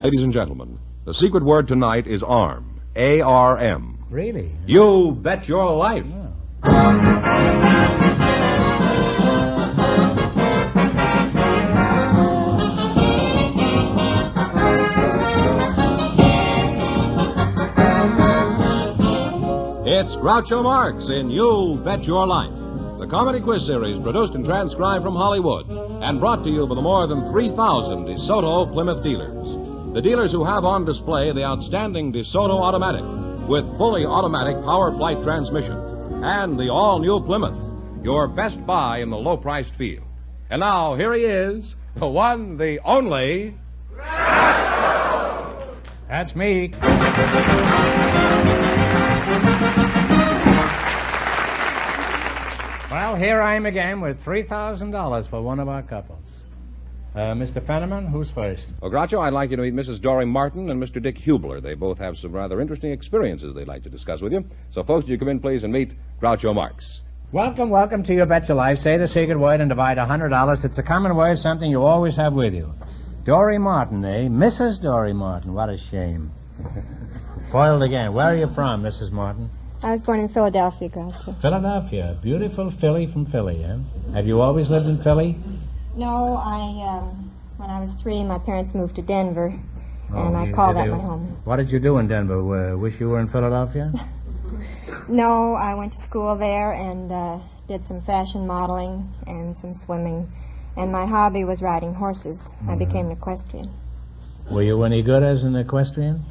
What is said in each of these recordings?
Ladies and gentlemen, the secret word tonight is ARM. A-R-M. Really? You bet your life. It's Groucho Marx in You Bet Your Life, the comedy quiz series produced and transcribed from Hollywood and brought to you by the more than 3,000 DeSoto Plymouth dealers. The dealers who have on display the outstanding DeSoto Automatic with fully automatic power flight transmission and the all-new Plymouth, your best buy in the low-priced field. And now, here he is, the one, the only... Groucho! That's me. Well, here I am again with $3,000 for one of our couples. Mr. Fenneman, who's first? Well, Groucho, I'd like you to meet Mrs. Dory Martin and Mr. Dick Hubler. They both have some rather interesting experiences they'd like to discuss with you. So, folks, you come in, please, and meet Groucho Marx. Welcome to You Bet Your Life. Say the secret word and divide $100. It's a common word, something you always have with you. Dory Martin, eh? Mrs. Dory Martin. What a shame. Foiled again. Where are you from, Mrs. Martin? I was born in Philadelphia, Groucho. Philadelphia. Beautiful Philly from Philly, eh? Have you always lived in Philly? No, when I was 3, my parents moved to Denver, and I call that my home. What did you do in Denver? Wish you were in Philadelphia? No, I went to school there and did some fashion modeling and some swimming, and my hobby was riding horses. I became an equestrian. Were you any good as an equestrian?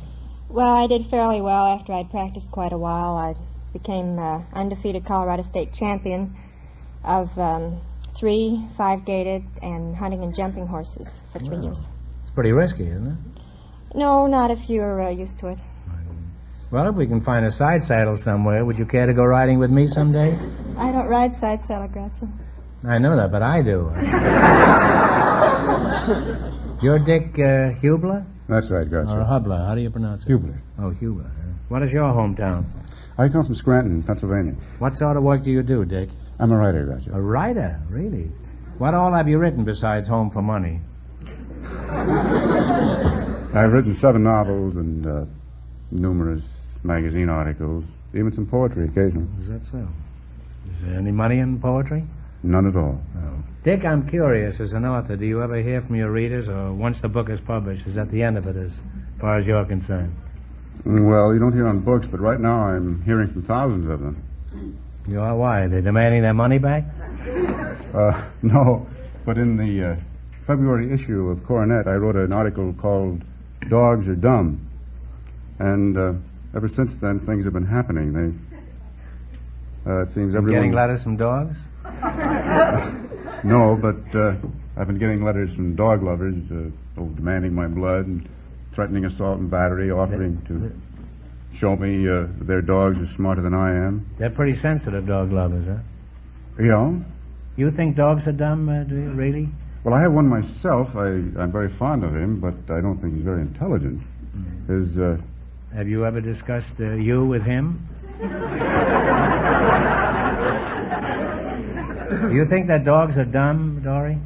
Well, I did fairly well after I'd practiced quite a while. I became undefeated Colorado State champion of 3 5-gaited and hunting and jumping horses for 3 years. It's pretty risky, isn't it? No, not if you're used to it. Well, if we can find a side saddle somewhere, would you care to go riding with me someday? I don't ride side saddle, Groucho. I know that, but I do. You're Dick Hubler? That's right, Groucho. Or Hubler, how do you pronounce it? Hubler. Oh, Hubler. What is your hometown? I come from Scranton, Pennsylvania. What sort of work do you do, Dick? I'm a writer, Groucho. A writer? Really? What all have you written besides Home for Money? I've written 7 novels and numerous magazine articles, even some poetry occasionally. Is that so? Is there any money in poetry? None at all. No. Dick, I'm curious, as an author, do you ever hear from your readers, or once the book is published, is that the end of it as far as you're concerned? Well, you don't hear on books, but right now I'm hearing from thousands of them. You are? Why? They're demanding their money back? No, but in the February issue of Coronet, I wrote an article called Dogs Are Dumb. And ever since then, things have been happening. It seems everyone... Getting letters from dogs? No, but I've been getting letters from dog lovers demanding my blood and threatening assault and battery, offering to show me their dogs are smarter than I am. They're pretty sensitive, dog lovers, huh? Yeah. You think dogs are dumb, do you, really? Well, I have one myself. I'm very fond of him, but I don't think he's very intelligent. Have you ever discussed you with him? Do you think that dogs are dumb, Dory?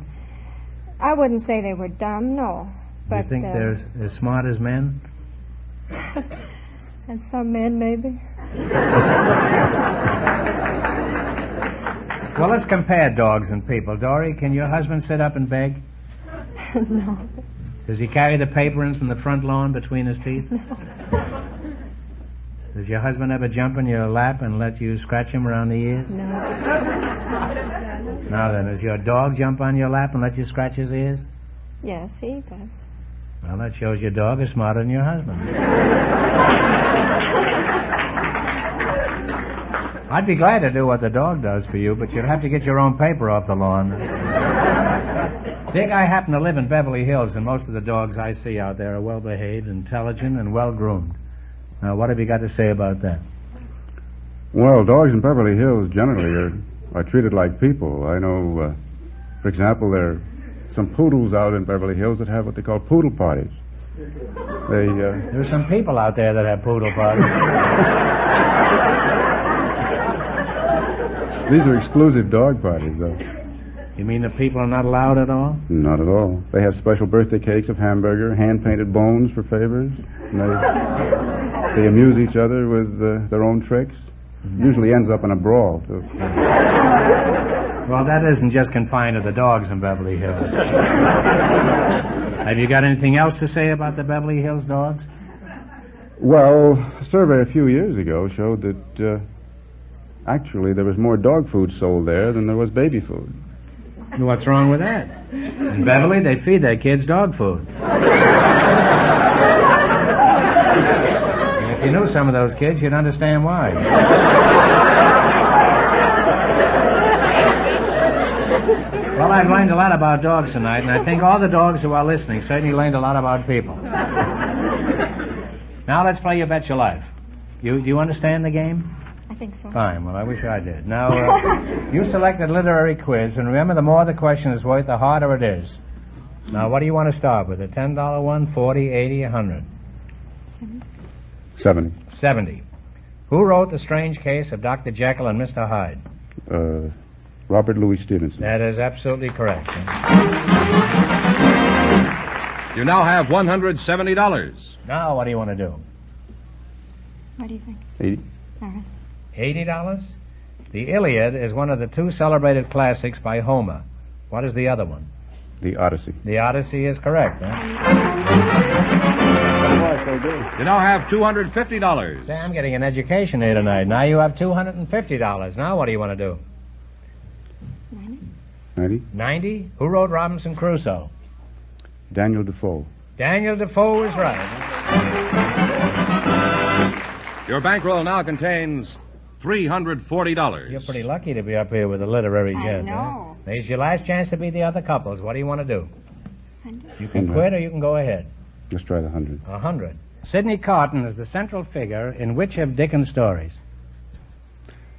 I wouldn't say they were dumb, no. But you think they're as smart as men? And some men, maybe. Well, let's compare dogs and people. Dory, can your husband sit up and beg? No. Does he carry the paper in from the front lawn between his teeth? No. Does your husband ever jump in your lap and let you scratch him around the ears? No. Now then, does your dog jump on your lap and let you scratch his ears? Yes, he does. Well, that shows your dog is smarter than your husband. I'd be glad to do what the dog does for you, but you'd have to get your own paper off the lawn. Dick, I happen to live in Beverly Hills, and most of the dogs I see out there are well-behaved, intelligent, and well-groomed. Now, what have you got to say about that? Well, dogs in Beverly Hills generally are treated like people. I know, for example, there are some poodles out in Beverly Hills that have what they call poodle parties. There's some people out there that have poodle parties. These are exclusive dog parties, though. You mean the people are not allowed at all? Not at all. They have special birthday cakes of hamburger, hand-painted bones for favors. And they amuse each other with their own tricks. Usually ends up in a brawl, too. Well, that isn't just confined to the dogs in Beverly Hills. Have you got anything else to say about the Beverly Hills dogs? Well, a survey a few years ago showed that actually there was more dog food sold there than there was baby food. What's wrong with that? In Beverly, they feed their kids dog food. And if you knew some of those kids, you'd understand why. Well, I've learned a lot about dogs tonight, and I think all the dogs who are listening certainly learned a lot about people. Now let's play You Bet Your Life. You understand the game? I think so. Fine. Well, I wish I did. Now, you selected literary quiz, and remember, the more the question is worth, the harder it is. Now, what do you want to start with? A $10 one, 40, 80, 100? 70. 70. Who wrote The Strange Case of Dr. Jekyll and Mr. Hyde? Robert Louis Stevenson. That is absolutely correct. You now have $170. Now, what do you want to do? What do you think? 80. All right. $80? The Iliad is one of the two celebrated classics by Homer. What is the other one? The Odyssey. The Odyssey is correct, huh? You now have $250. Say, I'm getting an education here tonight. Now you have $250. Now what do you want to do? 90. 90? Who wrote Robinson Crusoe? Daniel Defoe. Daniel Defoe is right. Your bankroll now contains $340. You're pretty lucky to be up here with a literary I gent. know. Huh? There's your last chance to be the other couples. What do you want to do? 100. You can 100. quit or you can go ahead. Let's try the 100. 100. Sidney Carton is the central figure in which of Dickens' stories?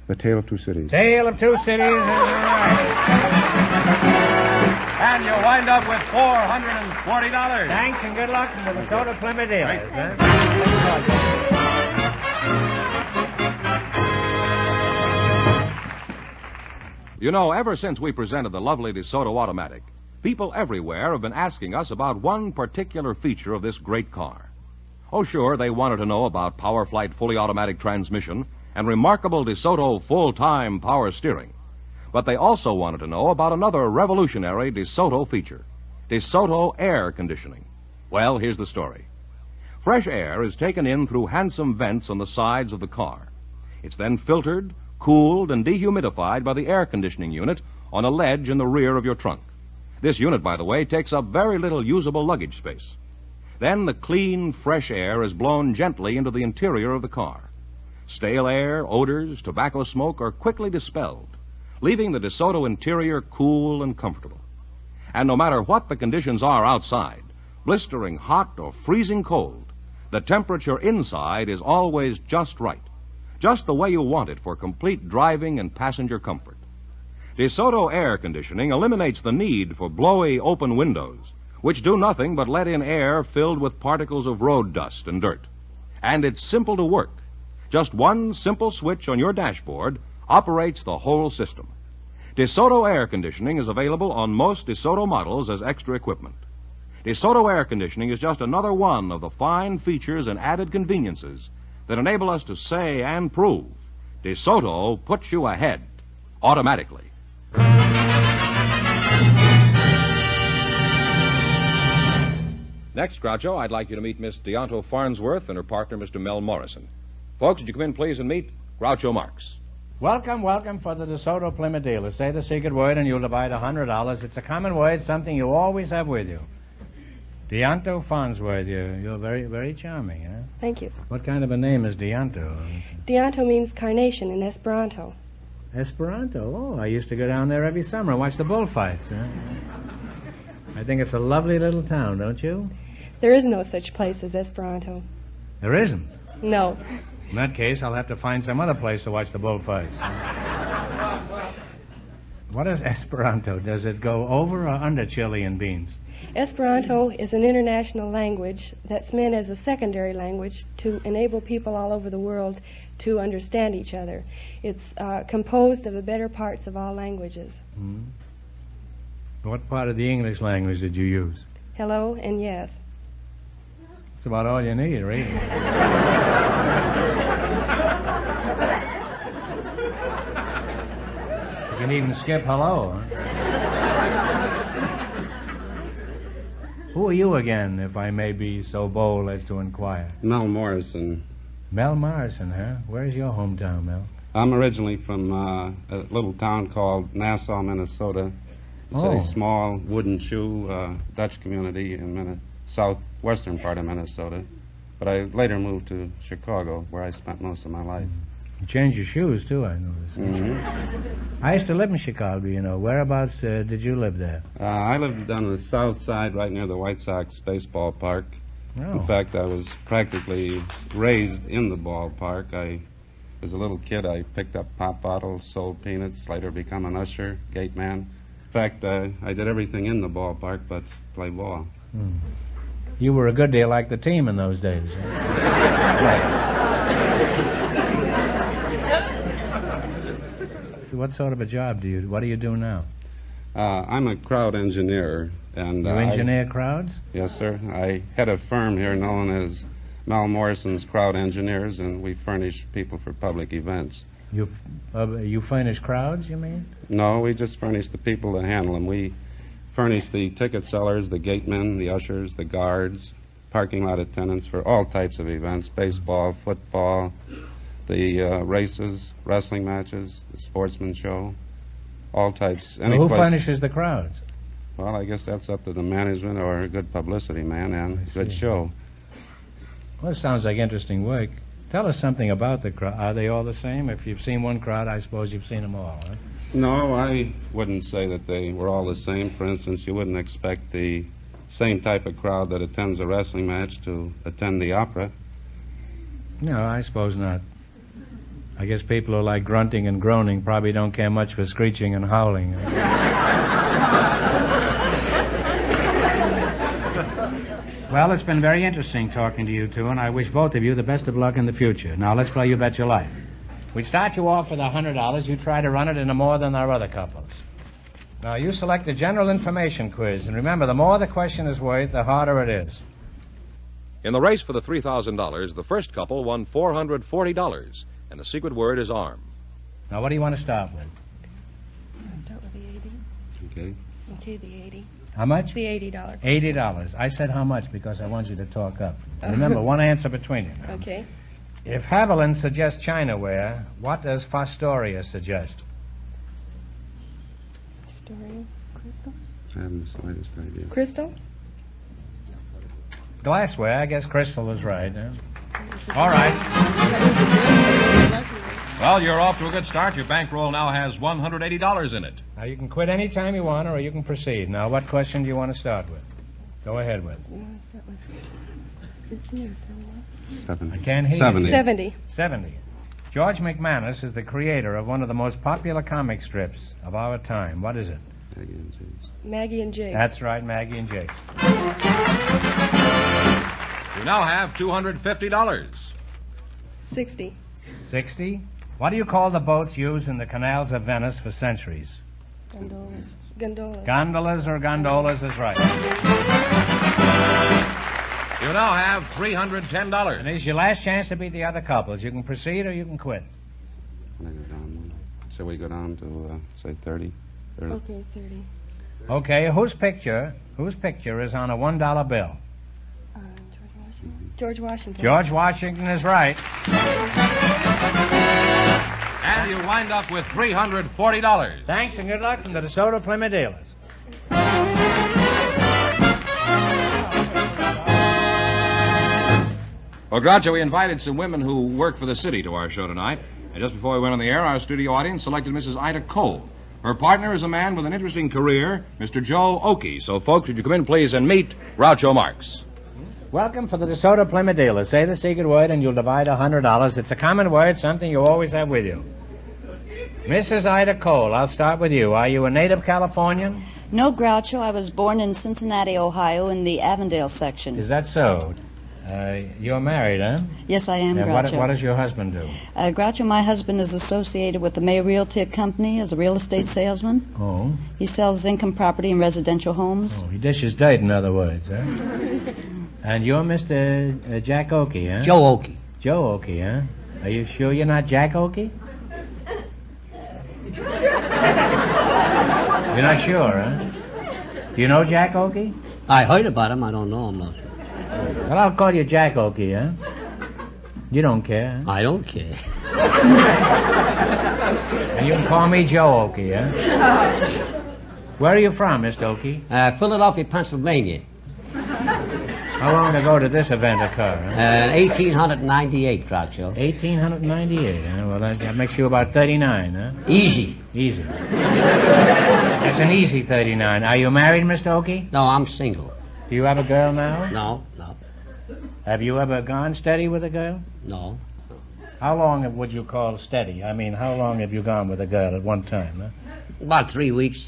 The Tale of Two Cities. Tale of Two Cities is right. And you wind up with $440. Thanks and good luck to the DeSoto Plymouth dealers. Huh? You know, ever since we presented the lovely DeSoto Automatic, people everywhere have been asking us about one particular feature of this great car. Oh, sure, they wanted to know about PowerFlight fully automatic transmission and remarkable DeSoto full-time power steering. But they also wanted to know about another revolutionary DeSoto feature, DeSoto air conditioning. Well, here's the story. Fresh air is taken in through handsome vents on the sides of the car. It's then filtered, cooled, and dehumidified by the air conditioning unit on a ledge in the rear of your trunk. This unit, by the way, takes up very little usable luggage space. Then the clean, fresh air is blown gently into the interior of the car. Stale air, odors, tobacco smoke are quickly dispelled, leaving the DeSoto interior cool and comfortable. And no matter what the conditions are outside, blistering hot or freezing cold, the temperature inside is always just right, just the way you want it for complete driving and passenger comfort. DeSoto air conditioning eliminates the need for blowy open windows, which do nothing but let in air filled with particles of road dust and dirt. And it's simple to work. Just one simple switch on your dashboard operates the whole system. DeSoto air conditioning is available on most DeSoto models as extra equipment. DeSoto air conditioning is just another one of the fine features and added conveniences that enable us to say and prove DeSoto puts you ahead automatically. Next, Groucho, I'd like you to meet Miss Deonto Farnsworth and her partner, Mr. Mel Morrison. Folks, would you come in, please, and meet Groucho Marx. Welcome, welcome for the DeSoto Plymouth dealers. Say the secret word and you'll divide $100. It's a common word, something you always have with you. Deonto Farnsworth, you're very, very charming, huh? Thank you. What kind of a name is Deonto? Deonto means carnation in Esperanto. Esperanto? Oh, I used to go down there every summer and watch the bullfights, huh? I think it's a lovely little town, don't you? There is no such place as Esperanto. There isn't. No. In that case, I'll have to find some other place to watch the bullfights. What is Esperanto? Does it go over or under Chilean beans? Esperanto is an international language that's meant as a secondary language to enable people all over the world to understand each other. It's composed of the better parts of all languages. Hmm. What part of the English language did you use? Hello and yes. That's about all you need, really. You can even skip hello, huh? Who are you again, if I may be so bold as to inquire? Mel Morrison. Mel Morrison, huh? Where's your hometown, Mel? I'm originally from a little town called Nassau, Minnesota. It's Oh. a small wooden shoe Dutch community in southwestern part of Minnesota. But I later moved to Chicago, where I spent most of my life. You changed your shoes, too, I noticed. Mm-hmm. I used to live in Chicago, you know. Whereabouts did you live there? I lived on the south side, right near the White Sox baseball park. Oh. In fact, I was practically raised in the ballpark. As a little kid, I picked up pop bottles, sold peanuts, later become an usher, gate man. In fact, I did everything in the ballpark but play ball. You were a good deal like the team in those days. Huh? What sort of a job what do you do now? I'm a crowd engineer. And You engineer crowds? Yes, sir. I head a firm here known as Mel Morrison's Crowd Engineers, and we furnish people for public events. You furnish crowds, you mean? No, we just furnish the people that handle them. We furnish the ticket sellers, the gatemen, the ushers, the guards, parking lot attendants for all types of events, baseball, football, the races, wrestling matches, the sportsman show, all types. Well, who furnishes the crowds? Well, I guess that's up to the management or a good publicity man and good show. Well, it sounds like interesting work. Tell us something about the crowd. Are they all the same? If you've seen one crowd, I suppose you've seen them all, huh? No, I wouldn't say that they were all the same. For instance, you wouldn't expect the same type of crowd that attends a wrestling match to attend the opera. No, I suppose not. I guess people who like grunting and groaning probably don't care much for screeching and howling. Well, it's been very interesting talking to you two, and I wish both of you the best of luck in the future. Now, let's play You Bet Your Life. We start you off with $100. You try to run it into more than our other couples. Now, you select a general information quiz, and remember, the more the question is worth, the harder it is. In the race for the $3,000, the first couple won $440, and the secret word is arm. Now, what do you want to start with? Start with the 80. Okay. Okay, the 80. How much? The $80. $80. I said how much because I want you to talk up. Remember, one answer between you. Okay. If Haviland suggests Chinaware, what does Fostoria suggest? Story. Crystal. I haven't the slightest idea. Crystal? Glassware. I guess Crystal is right. Huh? All right. Well, you're off to a good start. Your bankroll now has $180 in it. Now, you can quit any time you want, or you can proceed. Now, what question do you want to start with? Go ahead with. You want to start with 50 or 70? 70. I can't hear 70. you. 70. 70. George McManus is the creator of one of the most popular comic strips of our time. What is it? Maggie and Jake. That's right, Maggie and Jake. You now have $250. 60. 60. What do you call the boats used in the canals of Venice for centuries? Gondolas. Gondolas. Gondolas or gondolas is right. You now have $310. And this is your last chance to beat the other couples. You can proceed or you can quit. Shall we go down to, say, 30? Okay, 30. Okay, whose picture is on a $1 bill? George Washington. George Washington is right. And you wind up with $340. Thanks and good luck from the DeSoto Plymouth dealers. Well, Groucho, we invited some women who work for the city to our show tonight. And just before we went on the air, our studio audience selected Mrs. Ida Cole. Her partner is a man with an interesting career, Mr. Joe Oakey. So, folks, would you come in, please, and meet Groucho Marx. Welcome for the DeSoto Plymouth dealers. Say the secret word and you'll divide $100. It's a common word, something you always have with you. Mrs. Ida Cole, I'll start with you. Are you a native Californian? No, Groucho. I was born in Cincinnati, Ohio, in the Avondale section. Is that so? You're married, huh? Yes, I am, And Groucho. what does your husband do? Groucho, my husband is associated with the May Realty Company as a real estate salesman. Oh. He sells income property and residential homes. Oh, he dishes dirt, in other words, huh? And you're Mr. Jack Oakey, huh? Joe Oakey. Joe Oakey, huh? Are you sure you're not Jack Oakey? You're not sure, huh? Do you know Jack Oakey? I heard about him. I don't know him, though. Well, I'll call you Jack Oakey, huh? You don't care, huh? I don't care. And you can call me Joe Oakey, huh? Where are you from, Mr. Oakey? Philadelphia, Pennsylvania. How long ago did this event occur? Huh? 1898, Groucho. 1898, huh? Well, that makes you about 39, huh? Easy. Easy. That's an easy 39. Are you married, Mr. Oakey? No, I'm single. Do you have a girl now? No. Have you ever gone steady with a girl? No. How long would you call steady? I mean, how long have you gone with a girl at one time, huh? About 3 weeks.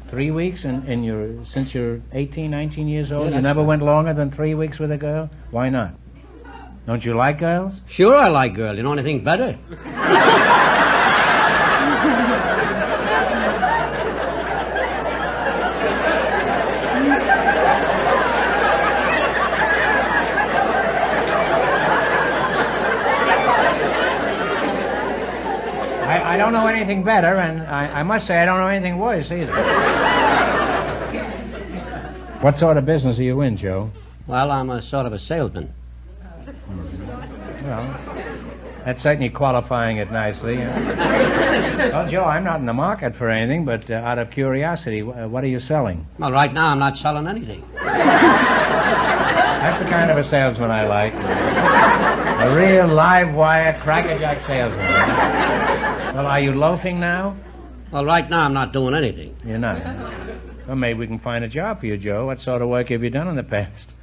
3 weeks since you're 18, 19 years old? Yeah, You never right. went longer than 3 weeks with a girl? Why not? Don't you like girls? Sure I like girls. You know anything better? I don't know anything better, and I must say I don't know anything worse either. What sort of business are you in, Joe? Well, I'm a sort of a salesman. Well, that's certainly qualifying it nicely. Well, Joe, I'm not in the market for anything, but out of curiosity, what are you selling? Well, right now I'm not selling anything. That's the kind of a salesman I like. A real live wire crackerjack salesman. Well, are you loafing now? Well, right now I'm not doing anything. You're not. Well, maybe we can find a job for you, Joe. What sort of work have you done in the past?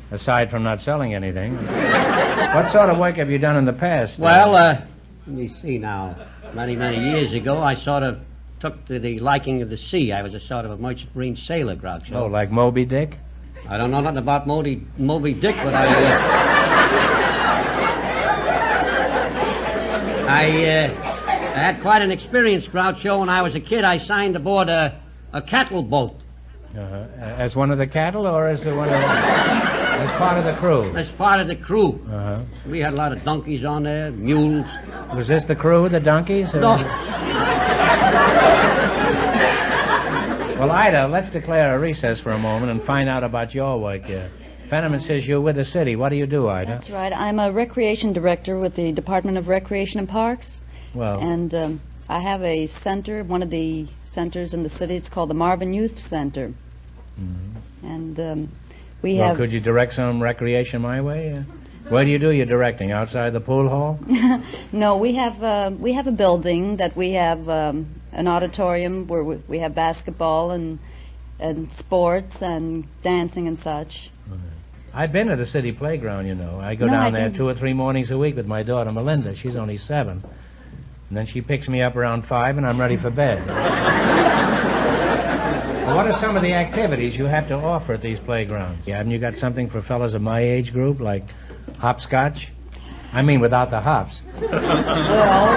Aside from not selling anything. What sort of work have you done in the past? Well, let me see now. Many years ago, I sort of took to the liking of the sea. I was a sort of a merchant marine sailor, Groucho. Oh, like Moby Dick? I don't know nothing about Moby Dick, but I had quite an experience, Groucho. When I was a kid, I signed aboard a cattle boat. As one of the cattle, or as as part of the crew? As part of the crew. Uh-huh. We had a lot of donkeys on there, mules. Was this the crew, the donkeys? No. Well, Ida, let's declare a recess for a moment and find out about your work. Fenneman says you're with the city. What do you do, Ida? That's right. I'm a recreation director with the Department of Recreation and Parks. Well, And I have a center, one of the centers in the city. It's called the Marvin Youth Center. Mm-hmm. And we well, have... could you direct some recreation my way? Where do you do your directing? Outside the pool hall? No, we have a building that we have an auditorium where we have basketball and sports and dancing and such. I've been to the city playground, you know. I go No, down I there didn't. 2 or 3 mornings a week with my daughter, Melinda. She's only 7. And then she picks me up around 5, and I'm ready for bed. Well, what are some of the activities you have to offer at these playgrounds? Haven't you got something for fellas of my age group, like hopscotch? I mean, without the hops. Well,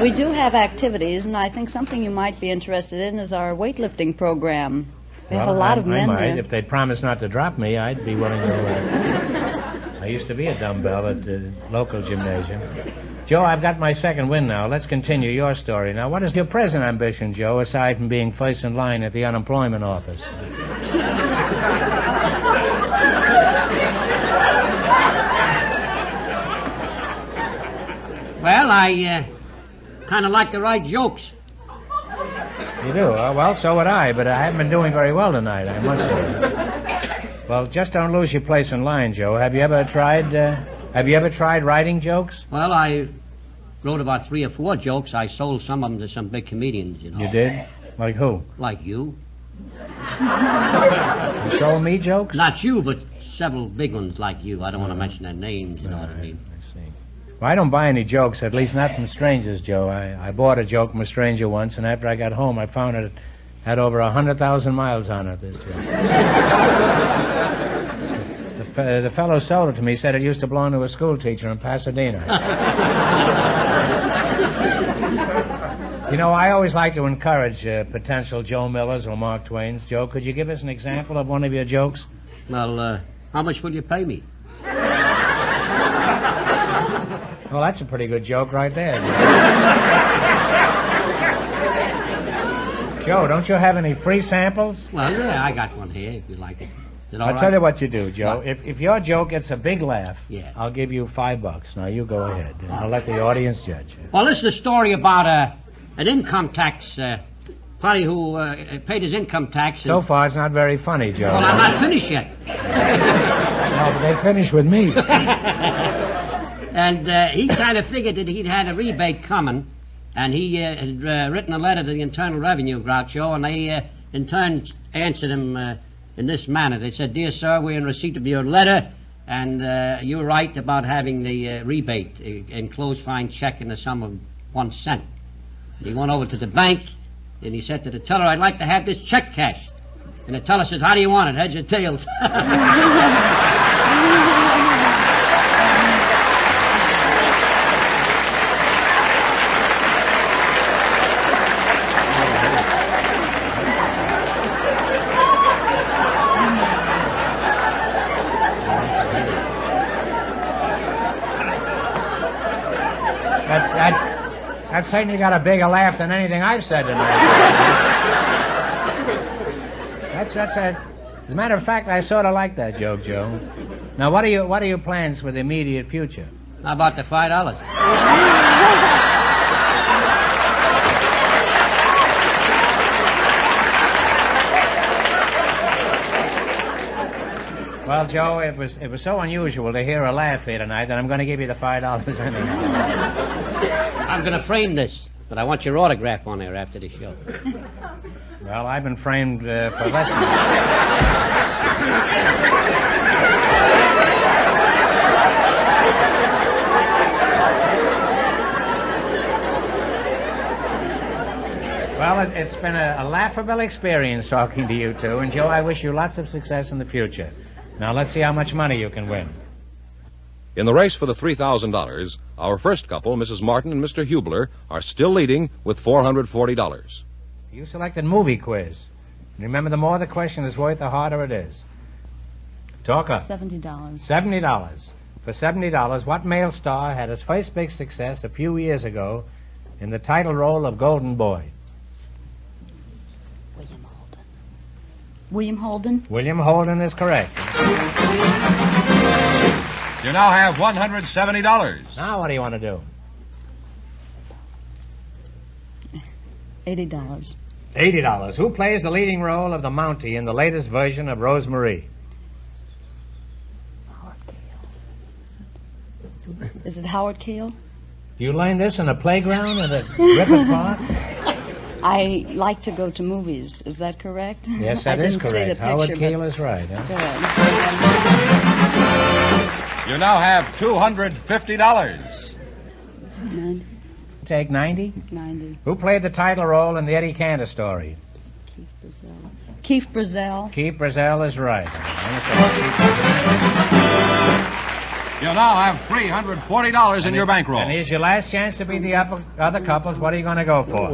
we do have activities, and I think something you might be interested in is our weightlifting program. We have a lot of men I might. there. If they'd promise not to drop me, I'd be willing to... I used to be a dumbbell at the local gymnasium. Joe, I've got my second win now. Let's continue your story. Now, what is your present ambition, Joe, aside from being first in line at the unemployment office? Well, I kind of like to write jokes. You do? Well, so would I, but I haven't been doing very well tonight, I must say. Well, just don't lose your place in line, Joe. Have you ever tried writing jokes? Well, I wrote about 3 or 4 jokes. I sold some of them to some big comedians, you know. You did? Like who? Like you. You sold me jokes? Not you, but several big ones like you. I don't want to mention their names, you know what I mean. I see. Well, I don't buy any jokes, at least not from strangers, Joe. I bought a joke from a stranger once, and after I got home, I found it Had over 100,000 miles on it, this joke. The fellow sold it to me, said it used to belong to a school teacher in Pasadena. You know, I always like to encourage potential Joe Millers or Mark Twains. Joe, could you give us an example of one of your jokes? Well, how much will you pay me? Well, that's a pretty good joke right there. Joe, don't you have any free samples? Well, yeah, I got one here if you like it. Is it all I'll right? tell you what you do, Joe. What? If your joke gets a big laugh, Yeah. I'll give you $5. Now, you go ahead. And I'll let the audience judge. Well, this is a story about an income tax party who paid his income tax. So far, it's not very funny, Joe. Well, I'm not finished yet. No, but they finished with me. And he kind of figured that he'd had a rebate coming, and he had written a letter to the Internal Revenue, Groucho, and they, in turn, answered him in this manner. They said, "Dear sir, we're in receipt of your letter, and you're right about having the rebate, enclosed fine check in the sum of 1 cent." And he went over to the bank, and he said to the teller, "I'd like to have this check cashed." And the teller says, "How do you want it, heads or tails?" That certainly got a bigger laugh than anything I've said tonight. As a matter of fact, I sort of like that joke, Joe. Now, what are your plans for the immediate future? How about the $5? Well, Joe, it was so unusual to hear a laugh here tonight that I'm going to give you the $5 anyhow. I'm going to frame this, but I want your autograph on there after the show. Well, I've been framed for less than that. Well, it's been a laughable experience talking to you two, and Joe, I wish you lots of success in the future. Now, let's see how much money you can win. In the race for the $3,000, our first couple, Mrs. Martin and Mr. Hubler, are still leading with $440. You selected movie quiz. Remember, the more the question is worth, the harder it is. Talk up. $70. $70. For $70, what male star had his first big success a few years ago in the title role of Golden Boy? William Holden. William Holden is correct. You now have $170. Now what do you want to do? $80. $80. Who plays the leading role of the Mountie in the latest version of Rosemarie? Howard Cale. Is it Howard Cale? You learned this in a playground at a Griffith Park? I like to go to movies. Is that correct? Yes, I that is didn't see the correct. Howard picture, Cale is right. Huh? Good. You now have $250. 90. Take 90. 90. Who played the title role in the Eddie Cantor story? Keith Brazell. Keith Brazell is right. You now have $340 in your bankroll. And here's your last chance to be the other couples. What are you going to go for?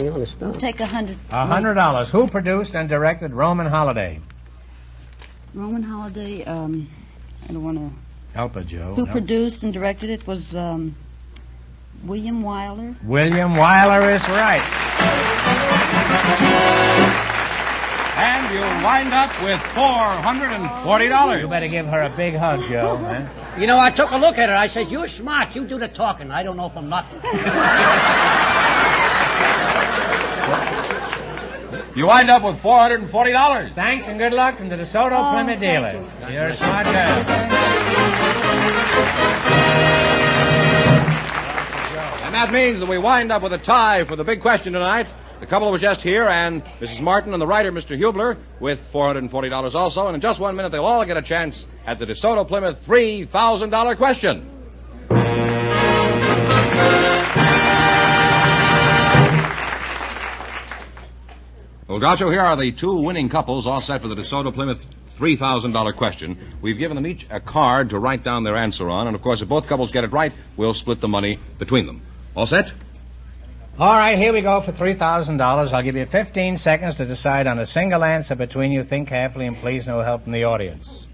Take $100. $100. Who produced and directed Roman Holiday? Roman Holiday. I don't want to. Help it, Joe. Who No. produced and directed it was William Wyler. William Wyler is right. And you wind up with $440. You better give her a big hug, Joe. Huh? You know, I took a look at her. I said, "You're smart. You do the talking. I don't know if I'm not." You wind up with $440. Thanks and good luck from the DeSoto Plymouth thank dealers. you. You're a smart girl. And that means that we wind up with a tie for the big question tonight. The couple was just here, and Mrs. Martin and the writer, Mr. Hubler, with $440 also. And in just 1 minute, they'll all get a chance at the DeSoto Plymouth $3,000 question. Well, Groucho, here are the two winning couples all set for the DeSoto Plymouth $3,000 question. We've given them each a card to write down their answer on, and of course, if both couples get it right, we'll split the money between them. All set? All right, here we go for $3,000. I'll give you 15 seconds to decide on a single answer between you. Think carefully, and please no help from the audience.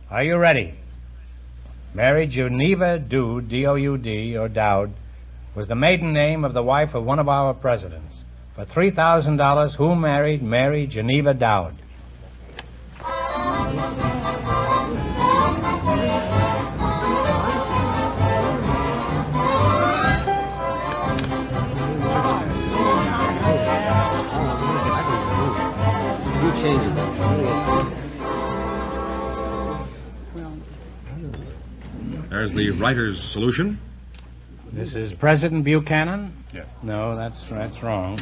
Are you ready? Mary Geneva Doud, D-O-U-D, or Dowd, was the maiden name of the wife of one of our presidents. For $3,000, who married Mary Geneva Dowd? There's the writer's solution. This is President Buchanan? Yeah. No, that's wrong.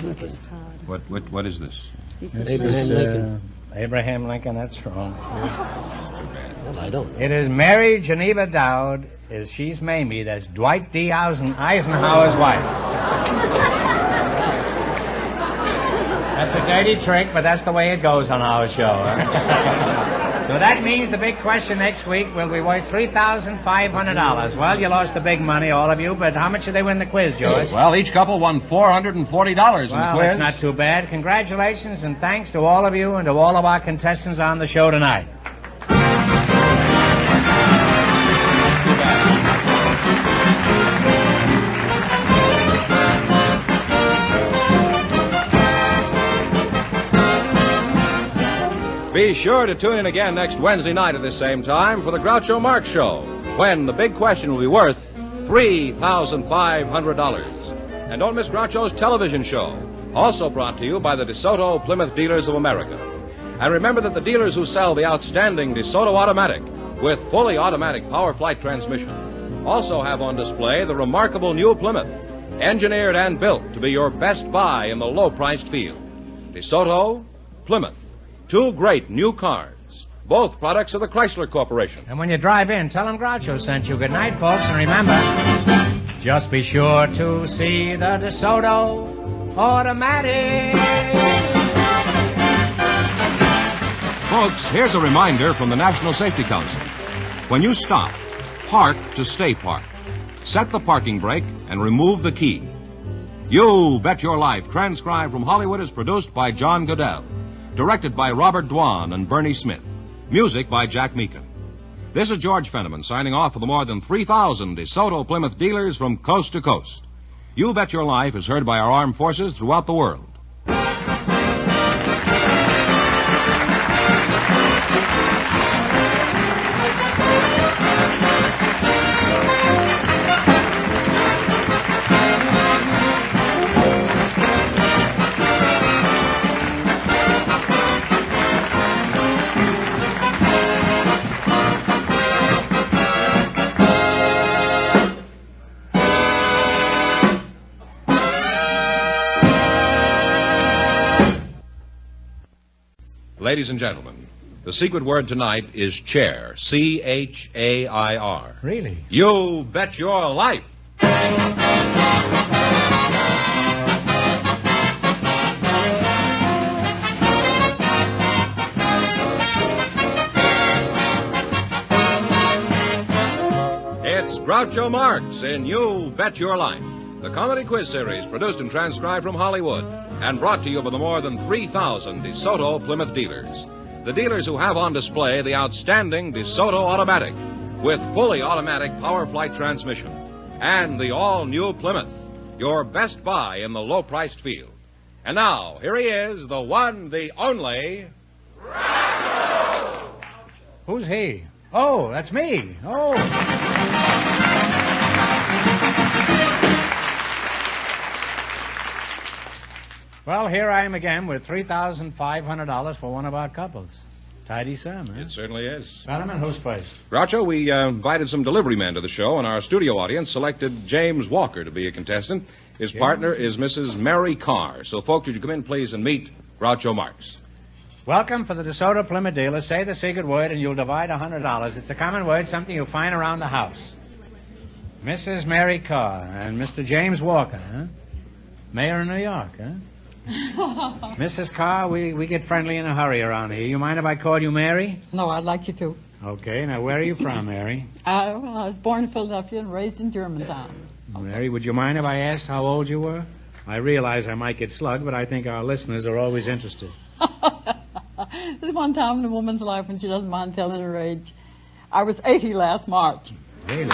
What is this? Abraham Lincoln. Abraham Lincoln, that's wrong. Well, I don't. It is Mary Geneva Dowd. She's Mamie. That's Dwight D. Eisenhower's wife. That's a dirty trick, but that's the way it goes on our show. So that means the big question next week will be worth $3,500. Well, you lost the big money, all of you, but how much did they win the quiz, George? Well, each couple won $440 in the quiz. Well, that's not too bad. Congratulations and thanks to all of you and to all of our contestants on the show tonight. Be sure to tune in again next Wednesday night at this same time for the Groucho Marx Show, when the big question will be worth $3,500. And don't miss Groucho's television show, also brought to you by the DeSoto Plymouth Dealers of America. And remember that the dealers who sell the outstanding DeSoto Automatic with fully automatic power flight transmission also have on display the remarkable new Plymouth, engineered and built to be your best buy in the low-priced field. DeSoto, Plymouth. Two great new cars, both products of the Chrysler Corporation. And when you drive in, tell them Groucho sent you. Good night, folks, and remember, just be sure to see the DeSoto Automatic. Folks, here's a reminder from the National Safety Council. When you stop, park to stay parked. Set the parking brake and remove the key. You Bet Your Life, transcribed from Hollywood, is produced by John Goodell. Directed by Robert Dwan and Bernie Smith. Music by Jack Meakin. This is George Fenneman signing off for the more than 3,000 DeSoto Plymouth dealers from coast to coast. You Bet Your Life is heard by our armed forces throughout the world. Ladies and gentlemen, the secret word tonight is chair. C-H-A-I-R. Really? You Bet Your Life. It's Groucho Marx in You Bet Your Life, the comedy quiz series produced and transcribed from Hollywood and brought to you by the more than 3,000 DeSoto Plymouth dealers. The dealers who have on display the outstanding DeSoto Automatic with fully automatic power flight transmission and the all-new Plymouth, your best buy in the low-priced field. And now, here he is, the one, the only... Who's he? Oh, that's me. Oh. Well, here I am again with $3,500 for one of our couples. Tidy sum, huh? It certainly is. Fenneman, who's first? Groucho, we invited some delivery men to the show, and our studio audience selected James Walker to be a contestant. His partner is Mrs. Mary Carr. So, folks, would you come in, please, and meet Groucho Marx. Welcome for the DeSoto Plymouth dealer. Say the secret word, and you'll divide $100. It's a common word, something you'll find around the house. Mrs. Mary Carr and Mr. James Walker, huh? Mayor of New York, huh? Mrs. Carr, we get friendly in a hurry around here. You mind if I call you Mary? No, I'd like you to. Okay, now where are you from, Mary? I was born in Philadelphia and raised in Germantown. Mary, would you mind if I asked how old you were? I realize I might get slugged, but I think our listeners are always interested. There's one time in a woman's life when she doesn't mind telling her age. I was 80 last March. Really?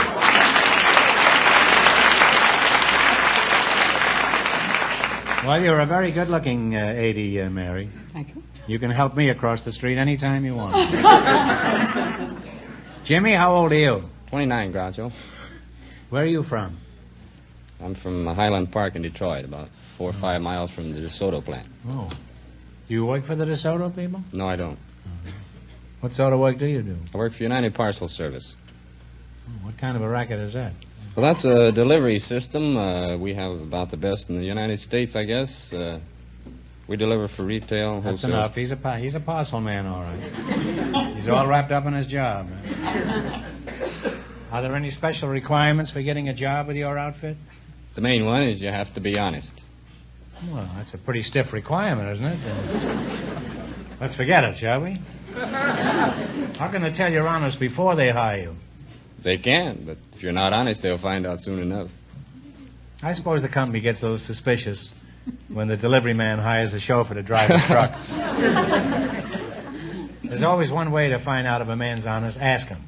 Well, you're a very good-looking 80, Mary. Thank you. You can help me across the street anytime you want. Jimmy, how old are you? 29, Groucho. Where are you from? I'm from Highland Park in Detroit, about 4 or 5 miles from the DeSoto plant. Oh. Do you work for the DeSoto people? No, I don't. What sort of work do you do? I work for United Parcel Service. What kind of a racket is that? Well, that's a delivery system. We have about the best in the United States, I guess. We deliver for retail, That's wholesale. enough. He's a parcel man, all right. He's all wrapped up in his job. Are there any special requirements for getting a job with your outfit? The main one is you have to be honest. Well, that's a pretty stiff requirement, isn't it? Let's forget it, shall we? How can they tell you're honest before they hire you? They can, but if you're not honest, they'll find out soon enough. I suppose the company gets a little suspicious when the delivery man hires a chauffeur to drive the truck. There's always one way to find out if a man's honest. Ask him.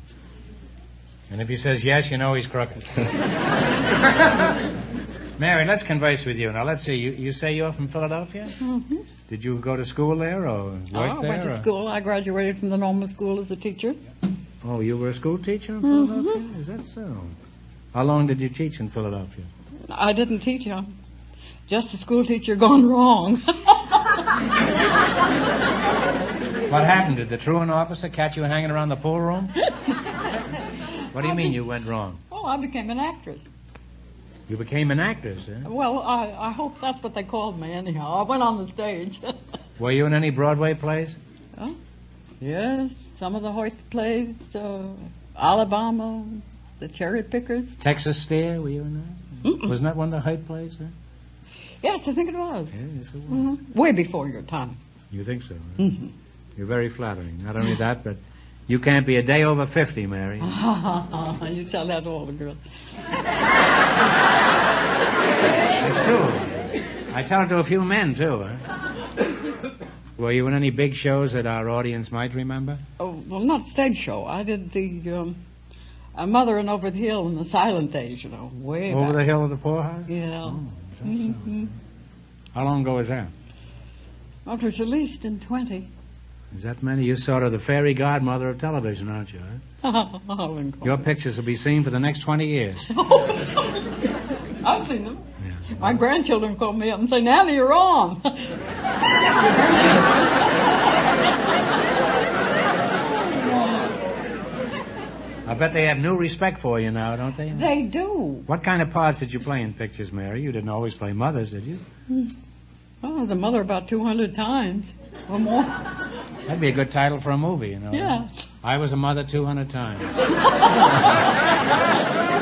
And if he says yes, you know he's crooked. Mary, let's converse with you. Now, let's see. You say you're from Philadelphia? Mm-hmm. Did you go to school there or work there? I went to school. I graduated from the normal school as a teacher. Oh, you were a school teacher in Philadelphia? Is that so? How long did you teach in Philadelphia? I didn't teach you. Just a school teacher gone wrong. What happened? Did the truant officer catch you hanging around the pool room? What do you mean you went wrong? Oh, I became an actress. You became an actress, eh? Well, I hope that's what they called me anyhow. I went on the stage. Were you in any Broadway plays? Oh, yes, some of the Hoyt plays, Alabama, the Cherry Pickers. Texas Steer, were you in that? Mm-mm. Wasn't that one of the Hoyt plays? Huh? Yes, I think it was. Yes, it was. Mm-hmm. Way before your time. You think so? Huh? Mm-hmm. You're very flattering. Not only that, but you can't be a day over 50, Mary. You tell that to all the girls. It's true. I tell it to a few men, too. Huh? Were you in any big shows that our audience might remember? Oh, well, not stage show. I did the Mother and Over the Hill in the silent days, you know, way Over back. the Hill of the Poorhouse? Yeah. Oh, Mm-hmm. how long ago was that? Well, it was released in 20. Is that many? You're sort of the fairy godmother of television, aren't you? Huh? Your pictures will be seen for the next 20 years. I've seen them. Yeah. My grandchildren call me up and say, Nanny, you're on. I bet they have new respect for you now, don't they? They do. What kind of parts did you play in pictures, Mary? You didn't always play mothers, did you? Well, I was a mother about 200 times or more. That'd be a good title for a movie, you know. Yeah. I was a mother 200 times.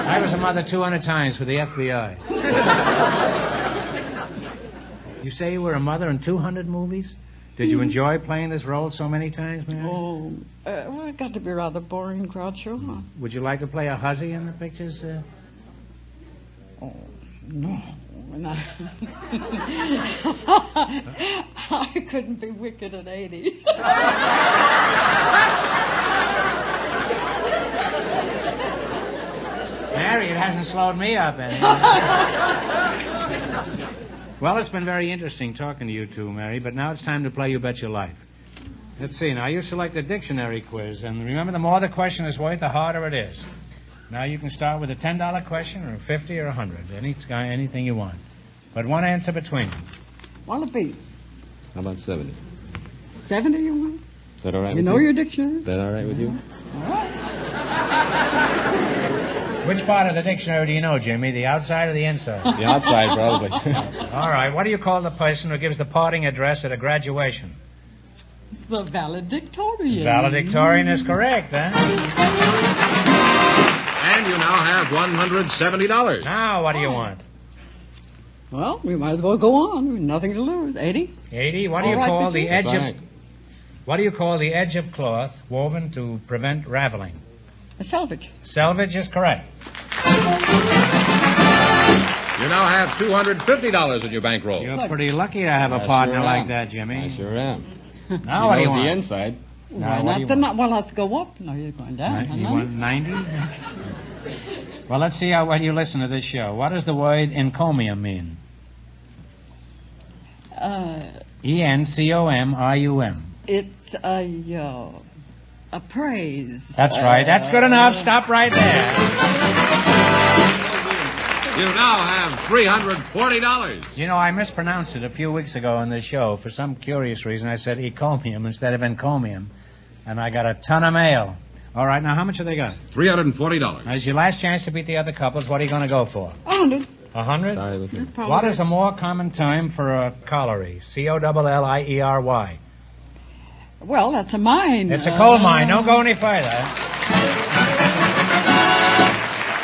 I was a mother 200 times for the FBI. You say you were a mother in 200 movies? Did you enjoy playing this role so many times, Mary? Oh, well, it got to be rather boring, Groucho. Would you like to play a hussy in the pictures? Oh, no. I couldn't be wicked at 80. Mary, it hasn't slowed me up any. Well, it's been very interesting talking to you two, Mary, but now it's time to play You Bet Your Life. Let's see. Now, you select a dictionary quiz, and remember, the more the question is worth, the harder it is. Now, you can start with a $10 question, or a $50 or a $100, anything you want. But one answer between them. What'll it be? How about 70? 70 you want? Is that all right You with know you? your dictionary? Is that all right with you? All right. Which part of the dictionary do you know, Jimmy? The outside or the inside? The outside, probably. All right. What do you call the person who gives the parting address at a graduation? The valedictorian. Valedictorian is correct, huh? And you now have $170. Now, what do you want? Well, we might as well go on. We've nothing to lose. 80? 80. What do All you right call with the you? edge That's of... right. What do you call the edge of cloth woven to prevent raveling? A selvage. Selvage is correct. You now have $250 in your bankroll. You're pretty lucky to have a I partner sure like am. that, Jimmy. I sure am. Now what do She you knows want? the inside. Now, what do you want? Well, let's go up. No, you're going down. You want 90? Well, let's see how well you listen to this show. What does the word encomium mean? E-N-C-O-M-I-U-M. It's a praise. That's right. That's good enough. Stop right there. You now have $340. You know, I mispronounced it a few weeks ago on this show. For some curious reason, I said encomium instead of encomium. And I got a ton of mail. All right, now how much have they got? $340. Now, it's your last chance to beat the other couples. What are you going to go for? 100. 100? Sorry with you. What is a more common term for a colliery? C-O-L-L-I-E-R-Y. Well, that's a mine. It's a coal mine. Don't go any further.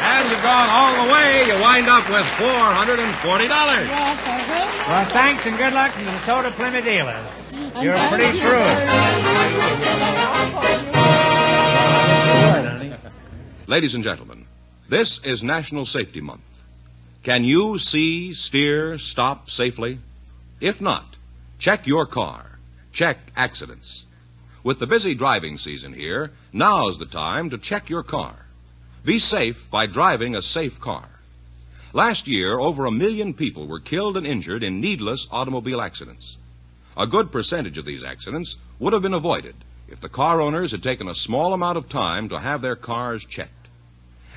And you've gone all the way. You wind up with $440. Well, thanks and good luck from the DeSoto Plymouth dealers. You're thank pretty you shrewd. Ladies and gentlemen, this is National Safety Month. Can you see, steer, stop safely? If not, check your car. Check accidents. With the busy driving season here, now's the time to check your car. Be safe by driving a safe car. Last year, over 1 million people were killed and injured in needless automobile accidents. A good percentage of these accidents would have been avoided if the car owners had taken a small amount of time to have their cars checked.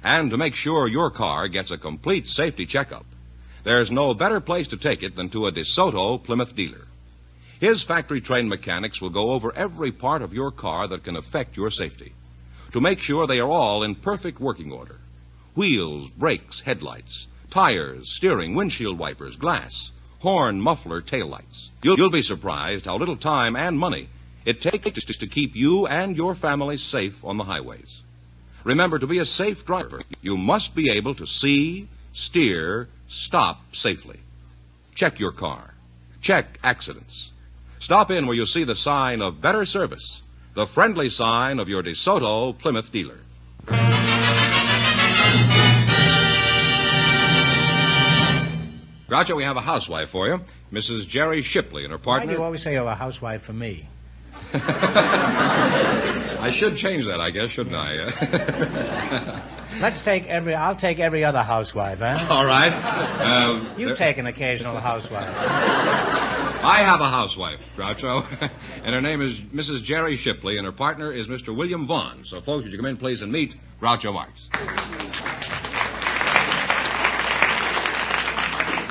And to make sure your car gets a complete safety checkup, there's no better place to take it than to a DeSoto Plymouth dealer. His factory-trained mechanics will go over every part of your car that can affect your safety to make sure they are all in perfect working order. Wheels, brakes, headlights, tires, steering, windshield wipers, glass, horn, muffler, taillights. You'll be surprised how little time and money it takes to keep you and your family safe on the highways. Remember, to be a safe driver, you must be able to see, steer, stop safely. Check your car. Check accidents. Stop in where you see the sign of better service, the friendly sign of your DeSoto Plymouth dealer. Groucho, we have a housewife for you, Mrs. Jerry Shipley and her Why do partner. you always say you have a housewife for me? I should change that, I guess, shouldn't I? I'll take every other housewife, huh? All right. You take an occasional housewife. I have a housewife, Groucho, and her name is Mrs. Jerry Shipley, and her partner is Mr. William Vaughn. So, folks, would you come in, please, and meet Groucho Marx.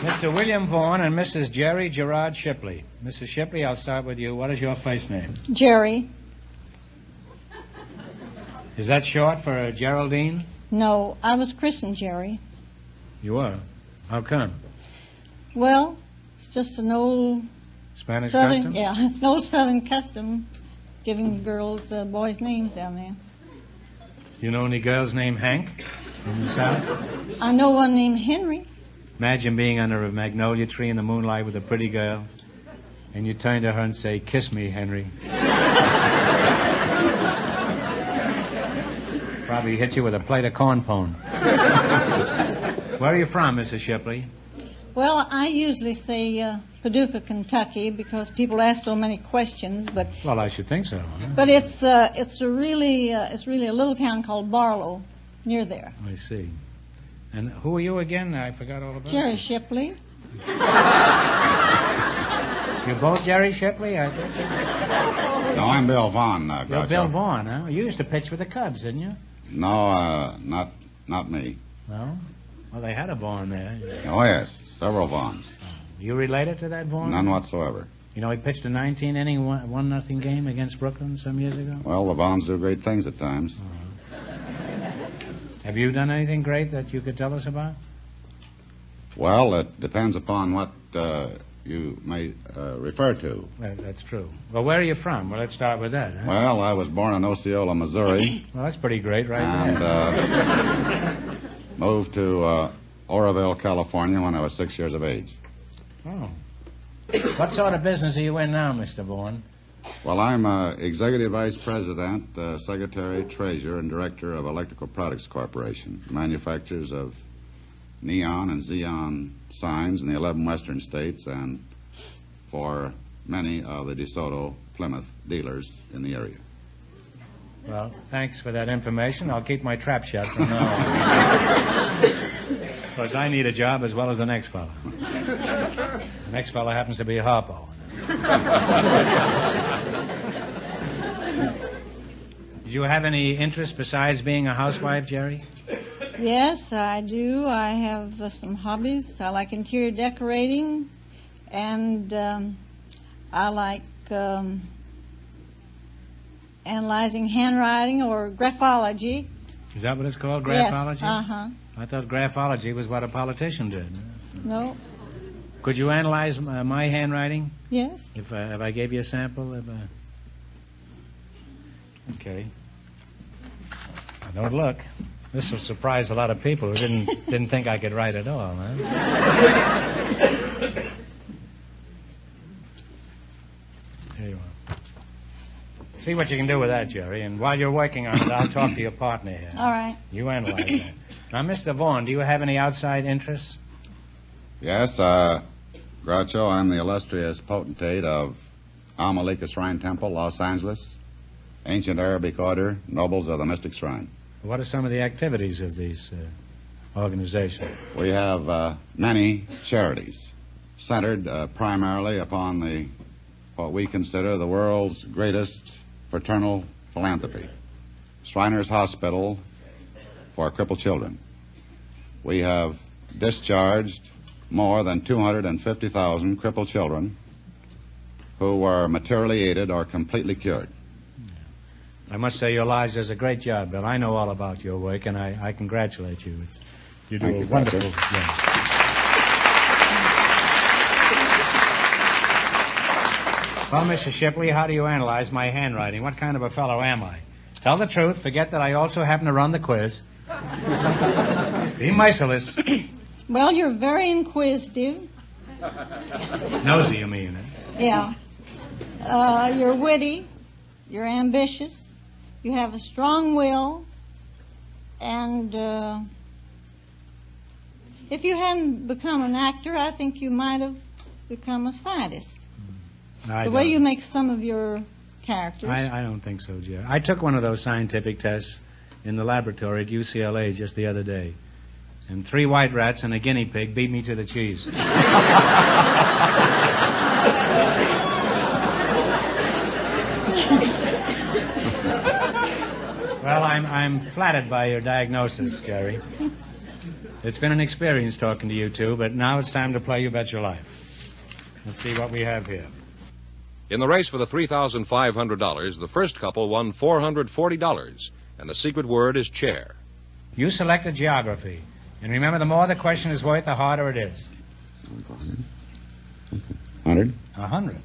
Mr. William Vaughn and Mrs. Jerry Gerard Shipley. Mrs. Shipley, I'll start with you. What is your first name? Jerry. Is that short for Geraldine? No, I was christened Jerry. You were. How come? Well, it's just an old Spanish southern, custom? yeah, an old southern custom, giving girls boys' names down there. You know any girls named Hank in the South? I know one named Henry. Imagine being under a magnolia tree in the moonlight with a pretty girl, and you turn to her and say, "Kiss me, Henry." Probably hit you with a plate of corn pone. Where are you from, Mrs. Shipley? Well, I usually say Paducah, Kentucky, because people ask so many questions. But Well, I should think so. Huh? but it's really a little town called Barlow, near there. I see. And who are you again? I forgot all about Jerry you. Shipley. You're both Jerry Shipley? I think. No, I'm Bill Vaughn, You're Groucho. Bill Vaughn, huh? You used to pitch for the Cubs, didn't you? No, not me. No? Well, they had a Vaughn there. Oh, yes, several Vaughns. You related to that Vaughn? None whatsoever. You know, he pitched a 19-inning, 1-0 game against Brooklyn some years ago. Well, the Vaughns do great things at times. Have you done anything great that you could tell us about? Well, it depends upon what you may refer to. That's true. Well, where are you from? Well, let's start with that. Huh? Well, I was born in Osceola, Missouri, Well, that's pretty great, right and there. moved to Oroville, California when I was 6 years of age. Oh. What sort of business are you in now, Mr. Vaughan? Well, I'm Executive Vice President, Secretary, Treasurer, and Director of Electrical Products Corporation, manufacturers of neon and xenon signs in the 11 western states and for many of the DeSoto Plymouth dealers in the area. Well, thanks for that information. I'll keep my trap shut from now on. Because I need a job as well as the next fellow. The next fellow happens to be a Harpo. Did you have any interest besides being a housewife, Jerry? Yes, I do. I have some hobbies. I like interior decorating, and I like analyzing handwriting or graphology. Is that what it's called, graphology? Yes, uh-huh. I thought graphology was what a politician did. No. Could you analyze my handwriting? Yes. If I gave you a sample of... Okay. Now, don't look. This will surprise a lot of people who didn't think I could write at all, huh? Here you are. See what you can do with that, Jerry. And while you're working on it, I'll talk to your partner here. All right. You analyze that. Now, Mr. Vaughan, do you have any outside interests? Yes, Groucho, I'm the illustrious potentate of Al-Malika Shrine Temple, Los Angeles, ancient Arabic order, nobles of the Mystic Shrine. What are some of the activities of these organizations? We have many charities centered primarily upon what we consider the world's greatest fraternal philanthropy. Shriners Hospital for crippled children. We have discharged more than 250,000 crippled children who were materially aided or completely cured. I must say your lodge does a great job, Bill. I know all about your work, and I congratulate you. You do a wonderful job. Well, Mr. Shipley, how do you analyze my handwriting? What kind of a fellow am I? Tell the truth. Forget that I also happen to run the quiz. Be merciless. Well, you're very inquisitive. Nosy, you mean? Yeah. You're witty. You're ambitious. You have a strong will. And if you hadn't become an actor, I think you might have become a scientist. The way you make some of your characters. I don't think so, Jerry. I took one of those scientific tests in the laboratory at UCLA just the other day. And 3 white rats and a guinea pig beat me to the cheese. Well, I'm flattered by your diagnosis, Jerry. It's been an experience talking to you two, but now it's time to play You Bet Your Life. Let's see what we have here. In the race for the $3,500, the first couple won $440, and the secret word is chair. You selected geography. And remember, the more the question is worth, the harder it is. 100. 100.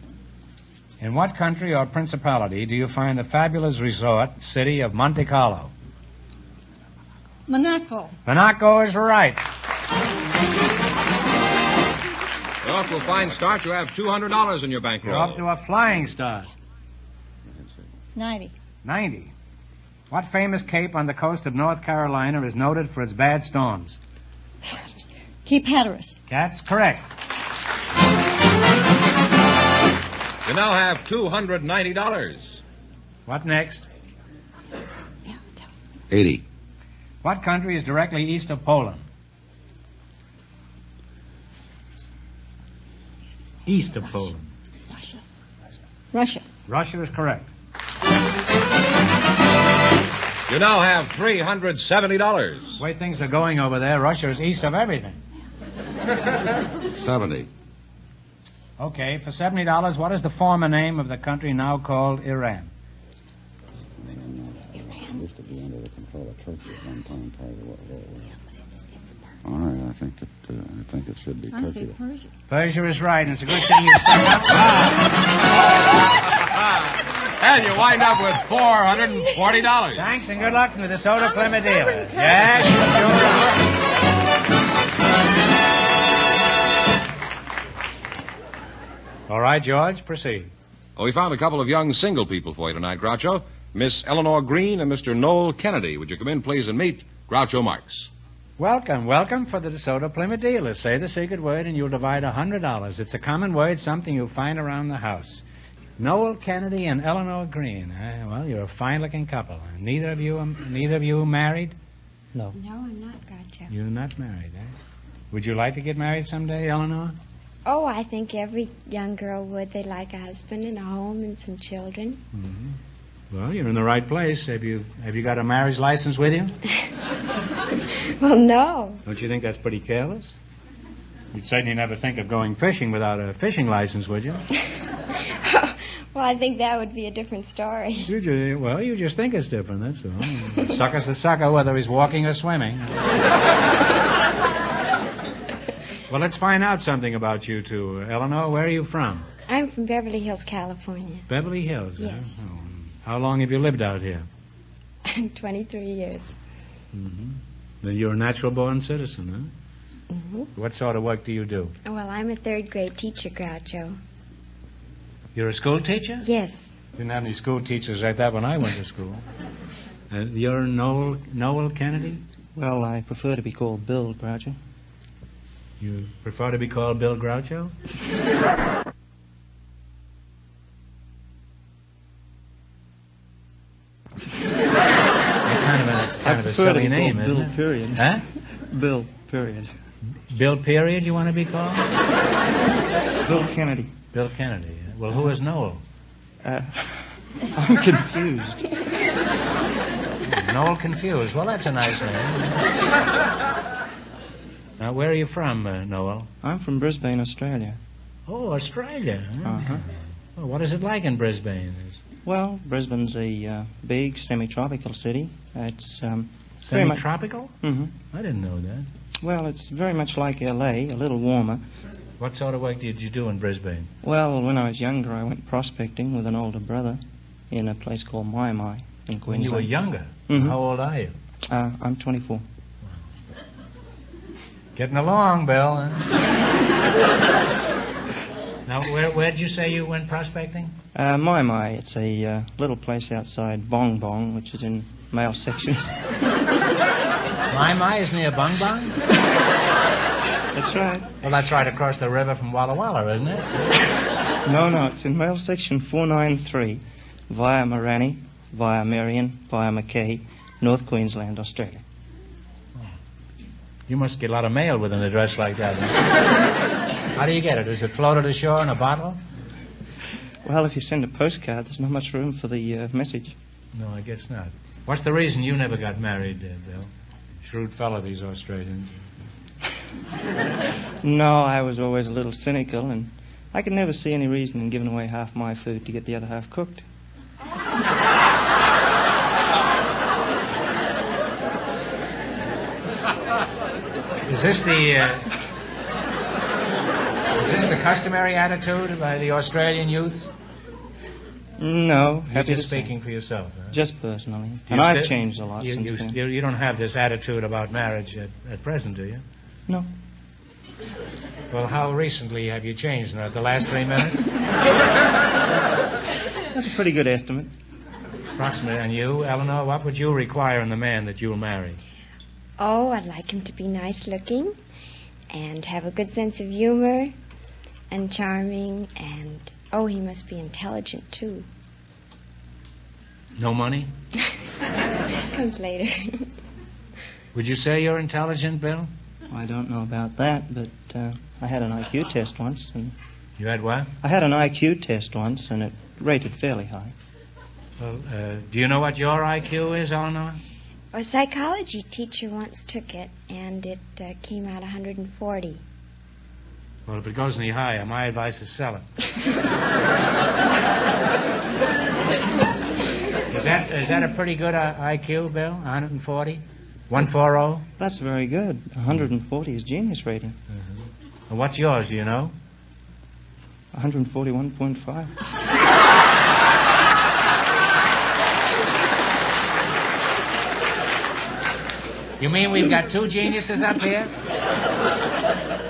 In what country or principality do you find the fabulous resort city of Monte Carlo? Monaco. Monaco is right. Well, to a fine start, you have $200 in your bankroll. You're off to a flying start. 90. 90. What famous cape on the coast of North Carolina is noted for its bad storms? Cape Hatteras. That's correct. You now have $290. What next? 80. What country is directly east of Poland? East of Poland. Russia. Russia is correct. You now have $370. The way things are going over there, Russia is east of everything. 70. Okay, for $70, what is the former name of the country now called Iran? Used to be under the control of Turkey at one time. All right, I think it should be Turkey. I say Persia. Persia is right, and it's a good thing you stuck up. And you wind up with $440. Thanks, and good luck from the DeSoto Plymouth dealer. Yes, sure. All right, George, proceed. We found a couple of young single people for you tonight, Groucho. Miss Eleanor Green and Mr. Noel Kennedy. Would you come in, please, and meet Groucho Marx? Welcome for the DeSoto Plymouth dealers. Say the secret word and you'll divide $100. It's a common word, something you'll find around the house. Noel Kennedy and Eleanor Green. Well, you're a fine-looking couple. Neither of you married? No. No, I'm not, Groucho. You're not married, eh? Would you like to get married someday, Eleanor? Oh, I think every young girl would. They'd like a husband and a home and some children. Mm-hmm. Well, you're in the right place. Have you got a marriage license with you? Well, no. Don't you think that's pretty careless? You'd certainly never think of going fishing without a fishing license, would you? Well, I think that would be a different story. You just think it's different, that's all. Sucker's the sucker, whether he's walking or swimming. Well, let's find out something about you two. Eleanor, where are you from? I'm from Beverly Hills, California. Beverly Hills, yes. Huh? Oh. How long have you lived out here? 23 years. Mm-hmm. Then you're a natural-born citizen, huh? Mm-hmm. What sort of work do you do? Well, I'm a third-grade teacher, Groucho. You're a school teacher? Yes. Didn't have any school teachers like that when I went to school. You're Noel Kennedy? Well, I prefer to be called Bill, Groucho. You prefer to be called Bill Groucho? It's kind of a silly name, isn't Bill, it? period. Huh? Bill, period. Bill, period, you want to be called? Bill Kennedy. Bill Kennedy. Well, who is Noel? I'm confused. Noel Confused. Well, that's a nice name. Now, where are you from, Noel? I'm from Brisbane, Australia. Oh, Australia. Uh-huh. Well, what is it like in Brisbane? Well, Brisbane's a big semi-tropical city. It's semi-tropical? Mm-hmm. I didn't know that. Well, it's very much like L.A., a little warmer. What sort of work did you do in Brisbane? Well, when I was younger, I went prospecting with an older brother in a place called Mai Mai in Queensland. When you were younger? Mm-hmm. How old are you? I'm 24. Getting along, Bill. Now, where did you say you went prospecting? Mai Mai. It's a little place outside Bong Bong, which is in male section. Mai Mai is near Bong Bong? That's right. Well, that's right across the river from Walla Walla, isn't it? No, it's in male section 493, via Morani, via Marion, via Mackay, North Queensland, Australia. You must get a lot of mail with an address like that. How do you get it? Is it floated ashore in a bottle? Well, if you send a postcard, there's not much room for the message. No, I guess not. What's the reason you never got married, Bill? Shrewd fellow, these Australians. No, I was always a little cynical, and I could never see any reason in giving away half my food to get the other half cooked. Is this the customary attitude by the Australian youths? No, You're happy just to speaking say. for yourself. Huh? Just personally. And I've changed a lot since then. You don't have this attitude about marriage at present, do you? No. Well, how recently have you changed? The last 3 minutes? That's a pretty good estimate. Approximately. And you, Eleanor, what would you require in the man that you'll marry? Oh, I'd like him to be nice looking and have a good sense of humor and charming and, oh, he must be intelligent, too. No money? Comes later. Would you say you're intelligent, Bill? I don't know about that, but I had an IQ test once. And you had what? I had an IQ test once, and it rated fairly high. Well, do you know what your IQ is, Eleanor? A psychology teacher once took it, and it came out 140. Well, if it goes any higher, my advice is sell it. Is that a pretty good IQ, Bill? 140? 140? That's very good. 140 is genius rating. Mm-hmm. And what's yours, do you know? 141.5. You mean we've got two geniuses up here?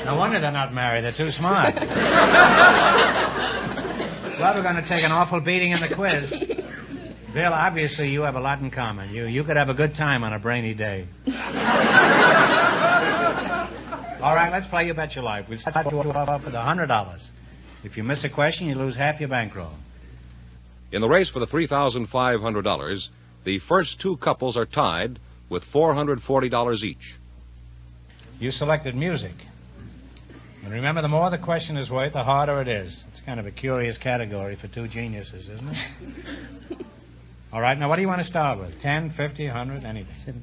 No wonder they're not married. They're too smart. Well, we're going to take an awful beating in the quiz. Bill, obviously you have a lot in common. You could have a good time on a brainy day. All right, let's play You Bet Your Life. We'll start you off with $100. If you miss a question, you lose half your bankroll. In the race for the $3,500, the first two couples are tied with $440 each. You selected music. And remember, the more the question is worth, the harder it is. It's kind of a curious category for two geniuses, isn't it? All right, now what do you want to start with? 10, 50, 100, anything?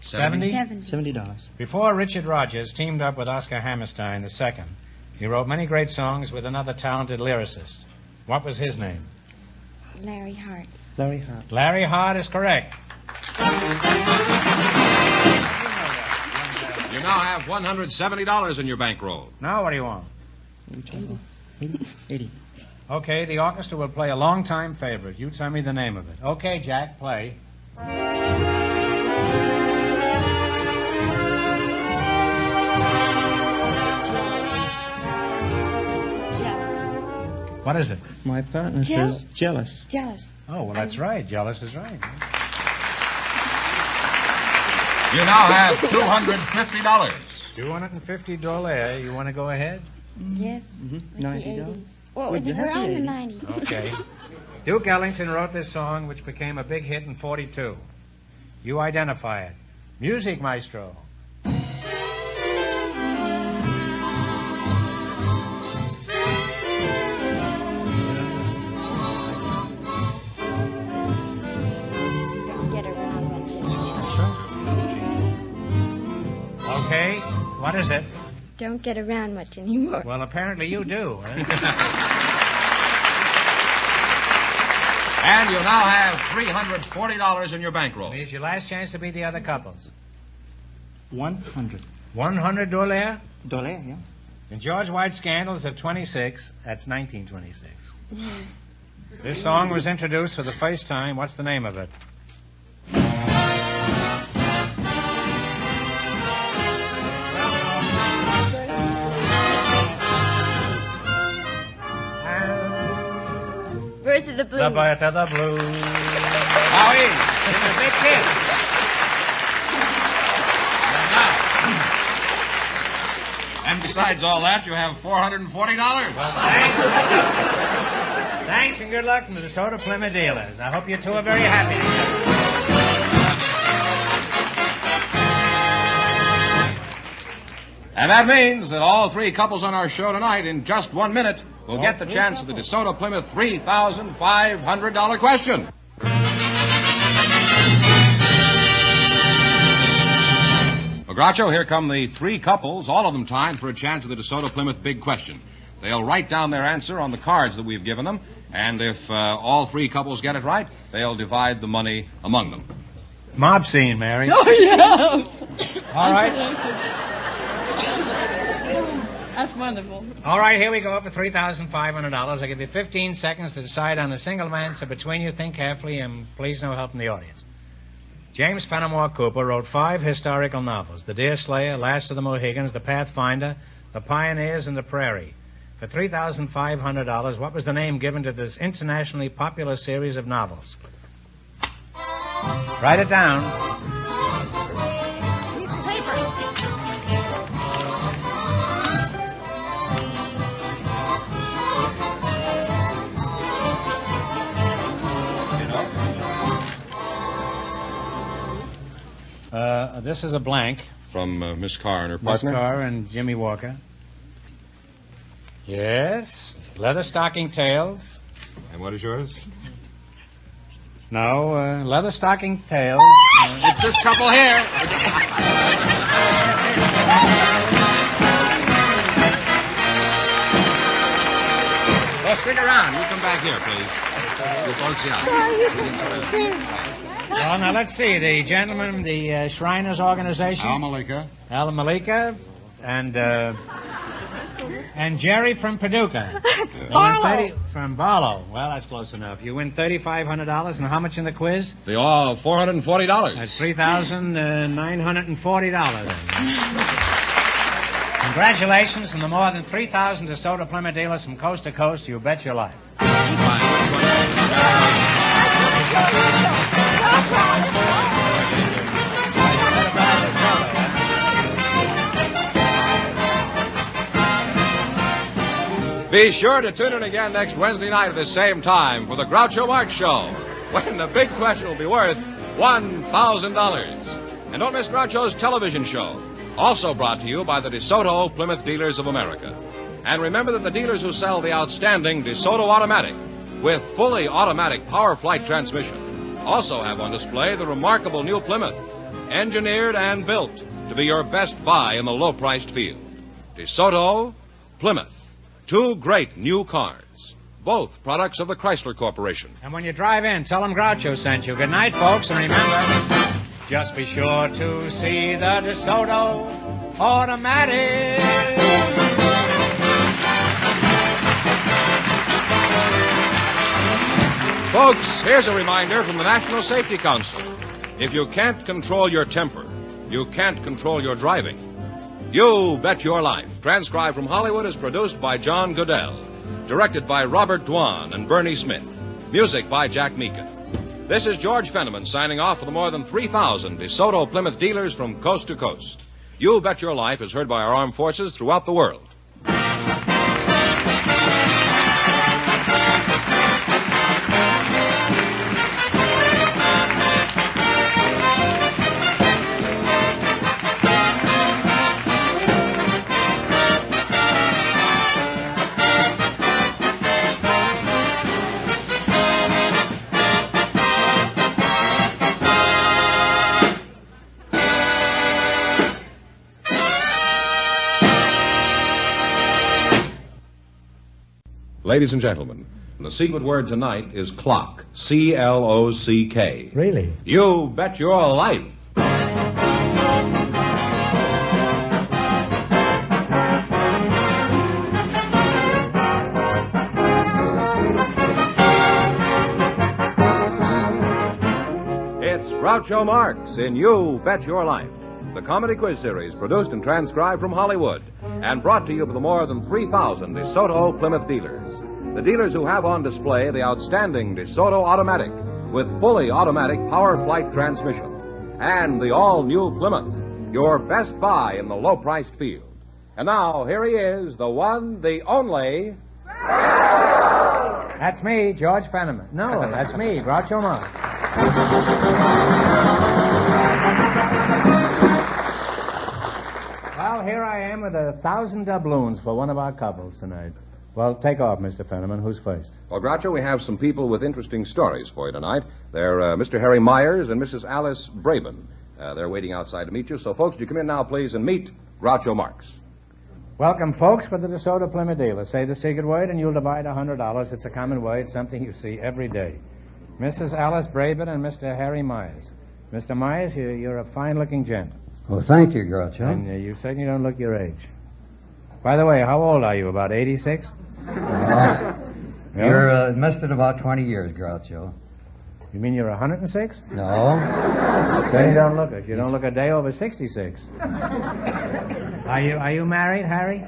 70? $70. Before Richard Rodgers teamed up with Oscar Hammerstein II, he wrote many great songs with another talented lyricist. What was his name? Larry Hart. Larry Hart. Larry Hart is correct. You now have $170 in your bankroll. Now what do you want? 80. Okay, the orchestra will play a long-time favorite. You tell me the name of it. Okay, Jack, play. What is it? My partner says Jealous. Jealous. Oh, well, that's right. Jealous is right. You now have $250. $250. You want to go ahead? Yes. Mm-hmm. $90. Well, we're on the 90. Okay. Duke Ellington wrote this song, which became a big hit in 42. You identify it. Music, maestro. Okay, what is it? Don't get around much anymore. Well, apparently you do. And you now have $340 in your bankroll. Here's your last chance to beat the other couples. 100. 100 $1? $1, yeah. In George White's Scandals of 26, that's 1926. This song was introduced for the first time. What's the name of it? Birth of the Blues. The Birth of the Blues. Howie, it's a big hit. And besides all that, you have $440. Well, thanks, and good luck from the DeSoto Plymouth dealers. I hope you two are very happy together. And that means that all three couples on our show tonight, in just 1 minute, will get the chance of the DeSoto Plymouth $3,500 question. Well, Groucho, here come the three couples, all of them timed for a chance of the DeSoto Plymouth big question. They'll write down their answer on the cards that we've given them, and if all three couples get it right, they'll divide the money among them. Mob scene, Mary. Oh, yeah. All right. That's wonderful. All right, here we go for $3,500. I'll give you 15 seconds to decide on the single answer between you. Think carefully, and please no help from the audience. James Fenimore Cooper wrote 5 historical novels: The Deerslayer, Last of the Mohegans, The Pathfinder, The Pioneers, and The Prairie. For $3,500, what was the name given to this internationally popular series of novels? Write it down. Piece of paper. This is a blank. From Miss Carr and her Miss partner. Carr and Jimmy Walker. Yes. Leather Stocking Tales. And what is yours? No, Leather Stocking Tales. It's this couple here. Well, stick around. You come back here, please. Your folks out. Well, now let's see. The gentleman, the Shriners Organization. Al Malika. Al Malika. And Jerry from Paducah. Barlow. From Barlow. Well, that's close enough. You win $3,500. And how much in the quiz? They all $440. That's $3,940. Congratulations from the more than 3,000 DeSoto Plymouth dealers from coast to coast. You bet your life. Be sure to tune in again next Wednesday night at the same time for the Groucho Marx Show, when the big question will be worth $1,000. And don't miss Groucho's television show, also brought to you by the DeSoto Plymouth Dealers of America. And remember that the dealers who sell the outstanding DeSoto Automatic with fully automatic power flight transmission also have on display the remarkable new Plymouth, engineered and built to be your best buy in the low-priced field. DeSoto, Plymouth. Two great new cars, both products of the Chrysler Corporation. And when you drive in, tell them Groucho sent you. Good night, folks, and remember, just be sure to see the DeSoto Automatic. Folks, here's a reminder from the National Safety Council. If you can't control your temper, you can't control your driving. You Bet Your Life, transcribed from Hollywood, is produced by John Goodell, directed by Robert Dwan and Bernie Smith, music by Jack Meakin. This is George Fenneman signing off for the more than 3,000 DeSoto Plymouth dealers from coast to coast. You Bet Your Life is heard by our armed forces throughout the world. Ladies and gentlemen, the secret word tonight is clock. C-L-O-C-K. Really? You bet your life. It's Groucho Marx in You Bet Your Life, the comedy quiz series produced and transcribed from Hollywood and brought to you by the more than 3,000 DeSoto Plymouth dealers. The dealers who have on display the outstanding DeSoto Automatic with fully automatic power flight transmission and the all-new Plymouth, your best buy in the low-priced field. And now, here he is, the one, the only... That's me, George Fenneman. No, that's me, Groucho Marx. Well, here I am with 1,000 doubloons for one of our couples tonight. Well, take off, Mr. Fenneman. Who's first? Well, Groucho, we have some people with interesting stories for you tonight. They're Mr. Harry Myers and Mrs. Alice Braben. They're waiting outside to meet you. So, folks, would you come in now, please, and meet Groucho Marx. Welcome, folks, for the DeSoto Plymouth dealer. Say the secret word, and you'll divide $100. It's a common word, something you see every day. Mrs. Alice Braben and Mr. Harry Myers. Mr. Myers, you're a fine-looking gent. Well, thank you, Groucho. And you certainly don't look your age. By the way, how old are you? About 86? You're missed it about 20 years, Groucho. You mean you're 106? No. So you don't look it. You don't look a day over 66. Are you married, Harry?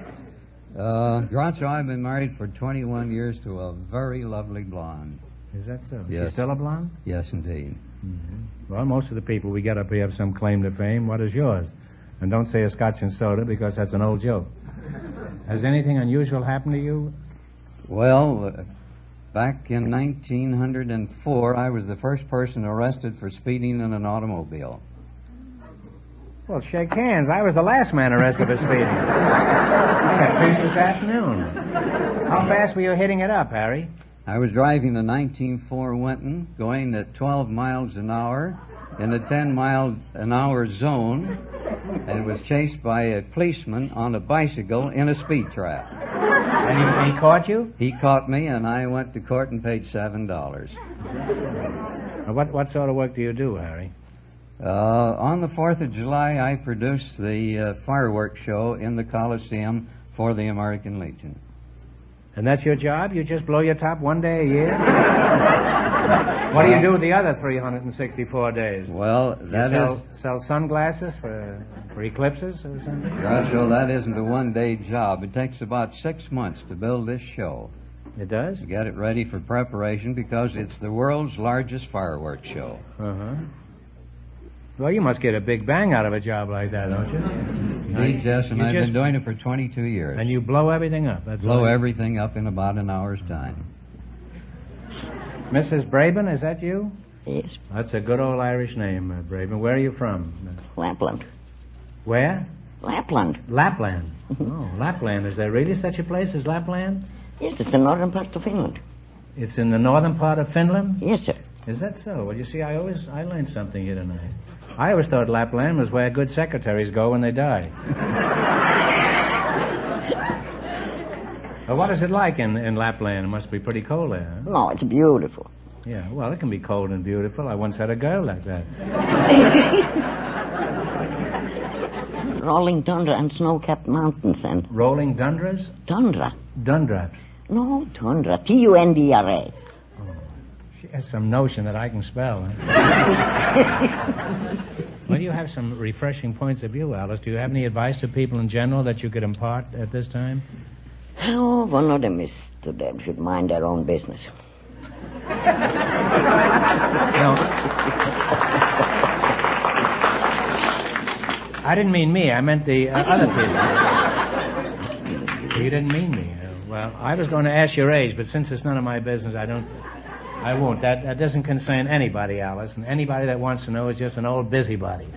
Groucho, I've been married for 21 years to a very lovely blonde. Is that so? Yes. She's still a blonde? Yes, indeed. Mm-hmm. Well, most of the people we get up here have some claim to fame. What is yours? And don't say a scotch and soda, because that's an old joke. Has anything unusual happened to you? Well, back in 1904, I was the first person arrested for speeding in an automobile. Well, shake hands. I was the last man arrested for speeding. I got finished this afternoon. How fast were you hitting it up, Harry? I was driving a 1904 Winton, going at 12 miles an hour in a 10-mile-an-hour zone, and was chased by a policeman on a bicycle in a speed trap. And he caught you? He caught me, and I went to court and paid $7. What sort of work do you do, Harry? On the 4th of July, I produced the fireworks show in the Coliseum for the American Legion. And that's your job? You just blow your top one day a year? What do you do the other 364 days? Well, that sell sunglasses for eclipses or something? Groucho, that isn't a one-day job. It takes about 6 months to build this show. It does? To get it ready for preparation because it's the world's largest fireworks show. Uh-huh. Well, you must get a big bang out of a job like that, don't you? Indeed, yes, and I've been doing it for 22 years. And you blow everything up? That's blow everything up in about an hour's time. Mrs. Braben, is that you? Yes. That's a good old Irish name, Braben. Where are you from? Lapland. Where? Lapland. Lapland. Oh, Lapland. Is there really such a place as Lapland? Yes, it's the northern part of Finland. It's in the northern part of Finland? Yes, sir. Is that so? Well, you see, I learned something here tonight. I always thought Lapland was where good secretaries go when they die. Well, what is it like in Lapland? It must be pretty cold there, huh? No, it's beautiful. Yeah, well, it can be cold and beautiful. I once had a girl like that. Rolling tundra and snow-capped mountains and... Rolling tundras? Tundra. Dundraps. No, tundra. Tundra. She has some notion that I can spell. Huh? Well, you have some refreshing points of view, Alice. Do you have any advice to people in general that you could impart at this time? Oh, one of them is to them should mind their own business. No. I didn't mean me. I meant the other people. You didn't mean me. Well, I was going to ask your age, but since it's none of my business, I won't. That doesn't concern anybody, Alice, and anybody that wants to know is just an old busybody.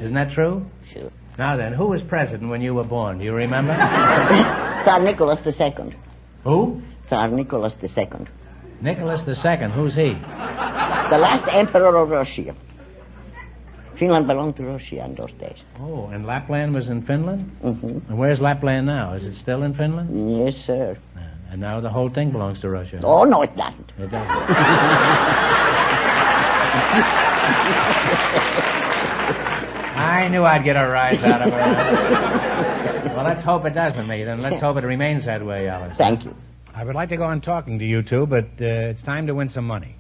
Isn't that true? Sure. Now then, who was president when you were born? Do you remember? Tsar Nicholas II. Who? Tsar Nicholas II. Nicholas II. Who's he? The last emperor of Russia. Finland belonged to Russia in those days. Oh, and Lapland was in Finland? Mm-hmm. And where's Lapland now? Is it still in Finland? Yes, sir. And now the whole thing belongs to Russia. Oh, no, it doesn't. It doesn't. I knew I'd get a rise out of her. Well, let's hope it doesn't, mate, and let's hope it remains that way, Alice. Thank you. I would like to go on talking to you two, but it's time to win some money.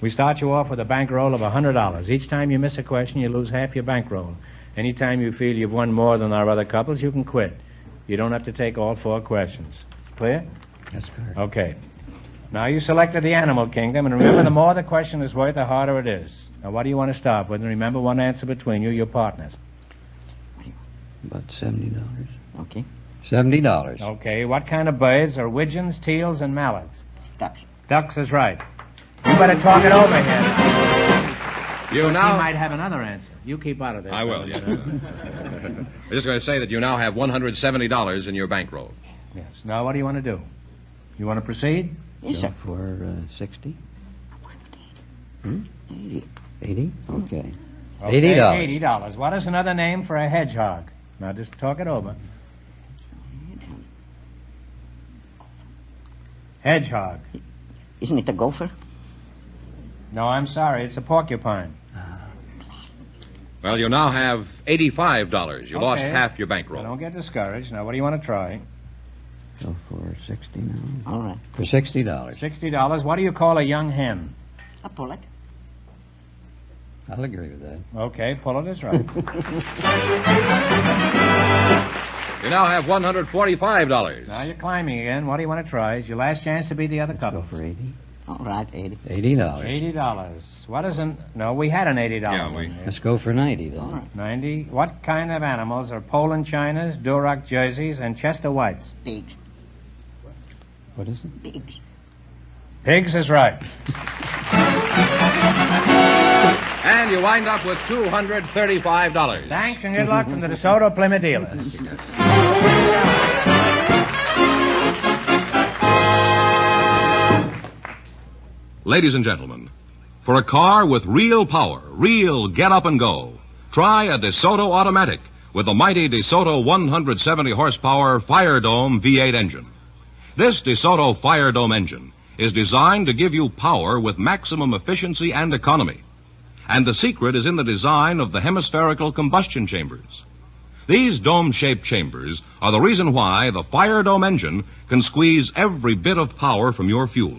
We start you off with a bankroll of $100. Each time you miss a question, you lose half your bankroll. Anytime you feel you've won more than our other couples, you can quit. You don't have to take all 4 questions. Clear? That's correct. Okay. Now, you selected the animal kingdom, and remember, the more the question is worth, the harder it is. Now, what do you want to start with? And remember, one answer between you, your partners. About $70. Okay. $70. Okay. What kind of birds are widgeons, teals, and mallards? Ducks. Ducks is right. You better talk it over here. You now... He might have another answer. You keep out of this. I will, yes. I'm just going to say that you now have $170 in your bankroll. Yes. Now, what do you want to do? You want to proceed? Yes, sir. For 60? 80. 80? Okay. $80. $80. What is another name for a hedgehog? Now, just talk it over. Hedgehog. Isn't it a gopher? No, I'm sorry. It's a porcupine. Well, you now have $85. You lost Okay. half your bankroll. Now, don't get discouraged. Now, what do you want to try? So for 60 now? All right. For $60. $60. What do you call a young hen? A pullet. I'll agree with that. Okay, pullet is right. You now have $145. Now you're climbing again. What do you want to try? It's your last chance to beat the other couple. Go for 80. All right, 80. $80. $80. What is an... No, we had an $80 Yeah, one here. Let's go for 90 then. All right. 90. What kind of animals are Poland Chinas, Duroc Jerseys, and Chester Whites? Pigs. What is it? Pigs. Pigs is right. And you wind up with $235. Thanks and good luck from the DeSoto Plymouth dealers. Ladies and gentlemen, for a car with real power, real get up and go, try a DeSoto automatic with the mighty DeSoto 170 horsepower Fire Dome V8 engine. This DeSoto Fire Dome engine is designed to give you power with maximum efficiency and economy. And the secret is in the design of the hemispherical combustion chambers. These dome-shaped chambers are the reason why the Fire Dome engine can squeeze every bit of power from your fuel.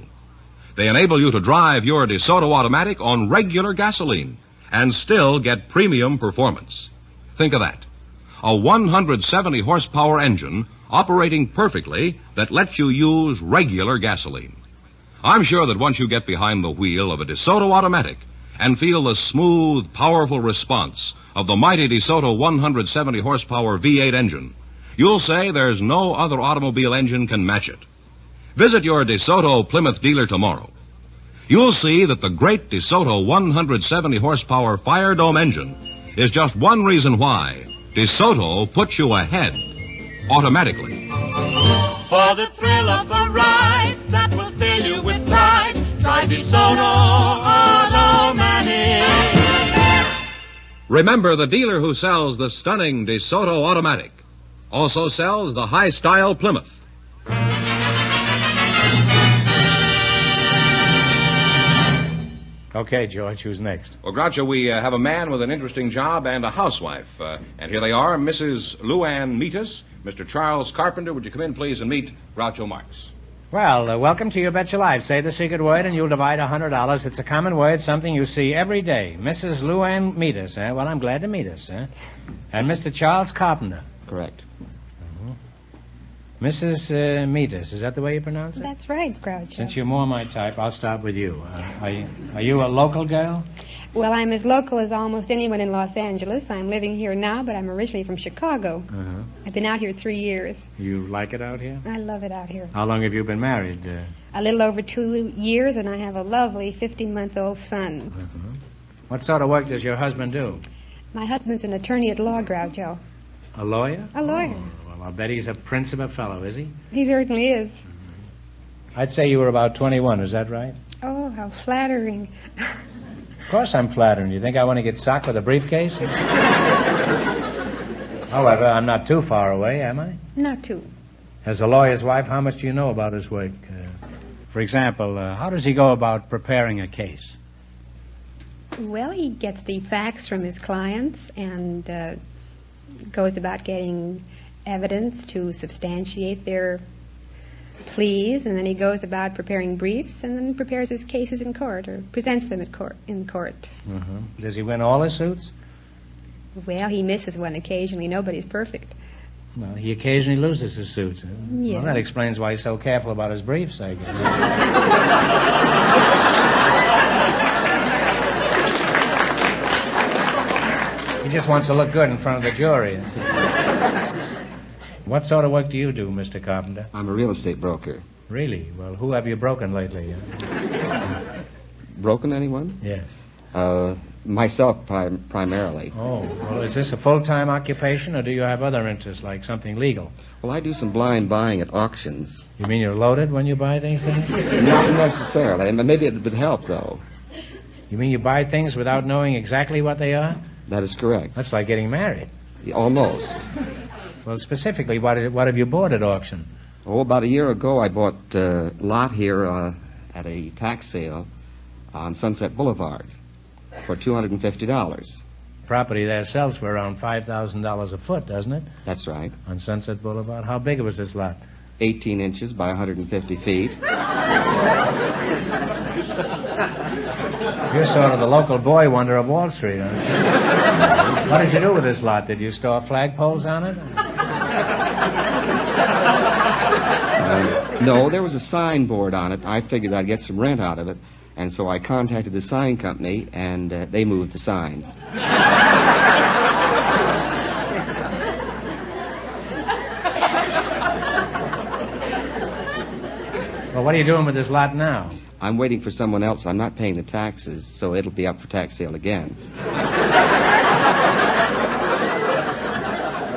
They enable you to drive your DeSoto automatic on regular gasoline and still get premium performance. Think of that. A 170 horsepower engine operating perfectly that lets you use regular gasoline. I'm sure that once you get behind the wheel of a DeSoto automatic and feel the smooth, powerful response of the mighty DeSoto 170 horsepower V8 engine, you'll say there's no other automobile engine can match it. Visit your DeSoto Plymouth dealer tomorrow. You'll see that the great DeSoto 170 horsepower Fire Dome engine is just one reason why DeSoto puts you ahead automatically. For the thrill of a ride that will fill you with pride, try DeSoto Automatic. Remember, the dealer who sells the stunning DeSoto automatic also sells the high-style Plymouth. Okay, George, who's next? Well, Groucho, we have a man with an interesting job and a housewife. And here they are, Mrs. Luann Metis, Mr. Charles Carpenter. Would you come in, please, and meet Groucho Marx? Well, welcome to You Bet Your Life. Say the secret word and you'll divide $100. It's a common word, something you see every day. Mrs. Luann Metis, eh? Well, I'm glad to meet us, eh? And Mr. Charles Carpenter. Correct. Mrs. Metis, is that the way you pronounce it? That's right, Groucho. Since you're more my type, I'll start with you. Are you a local girl? Well, I'm as local as almost anyone in Los Angeles. I'm living here now, but I'm originally from Chicago. Uh-huh. I've been out here 3 years. You like it out here? I love it out here. How long have you been married? A little over 2 years, and I have a lovely 15-month-old son. Uh-huh. What sort of work does your husband do? My husband's an attorney at law, Groucho. A lawyer? A lawyer. Oh, well, I'll bet he's a prince of a fellow, is he? He certainly is. I'd say you were about 21, is that right? Oh, how flattering. Of course I'm flattering. You think I want to get socked with a briefcase? However, I'm not too far away, am I? Not too. As a lawyer's wife, how much do you know about his work? For example, how does he go about preparing a case? Well, he gets the facts from his clients and goes about getting evidence to substantiate their pleas, and then he goes about preparing briefs and then prepares his cases in court or presents them in court. Uh-huh. Does he win all his suits? Well, he misses one occasionally. Nobody's perfect. Well, he occasionally loses his suits. Yeah. Well, that explains why he's so careful about his briefs, I guess. He just wants to look good in front of the jury. What sort of work do you do, Mr. Carpenter? I'm a real estate broker. Really? Well, who have you broken lately? Broken anyone? Yes. Myself, primarily. Oh, well, is this a full-time occupation, or do you have other interests, like something legal? Well, I do some blind buying at auctions. You mean you're loaded when you buy things then? Not necessarily. Maybe it would help, though. You mean you buy things without knowing exactly what they are? That is correct. That's like getting married. Almost. Well, specifically, what have you bought at auction? Oh, about a year ago, I bought a lot here at a tax sale on Sunset Boulevard for $250. Property there sells for around $5,000 a foot, doesn't it? That's right. On Sunset Boulevard. How big was this lot? 18 inches by 150 feet. You're sort of the local boy wonder of Wall Street, aren't you? What did you do with this lot? Did you store flagpoles on it? No, there was a signboard on it. I figured I'd get some rent out of it, and so I contacted the sign company, and they moved the sign. Well, what are you doing with this lot now? I'm waiting for someone else. I'm not paying the taxes, so it'll be up for tax sale again.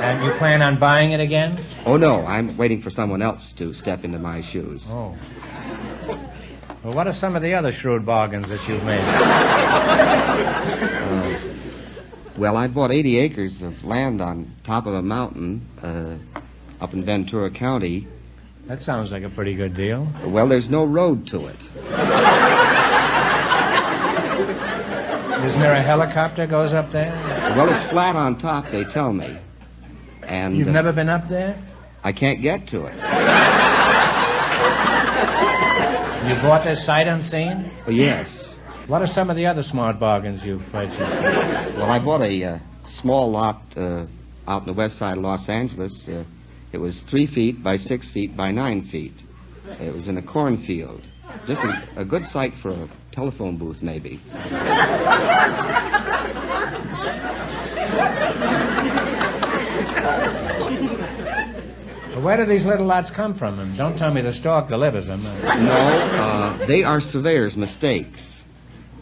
And you plan on buying it again? Oh, no. I'm waiting for someone else to step into my shoes. Oh. Well, what are some of the other shrewd bargains that you've made? Well, I bought 80 acres of land on top of a mountain up in Ventura County. That sounds like a pretty good deal. Well, there's no road to it. Isn't there a helicopter goes up there? Well, it's flat on top, they tell me. And You've never been up there? I can't get to it. You bought this sight unseen? Oh, yes. What are some of the other smart bargains you've purchased? Well, I bought a small lot out in the west side of Los Angeles. It was 3 feet by 6 feet by 9 feet. It was in a cornfield. Just a good site for a telephone booth, maybe. Well, where do these little lots come from? And don't tell me the stork delivers them. No, they are surveyor's mistakes.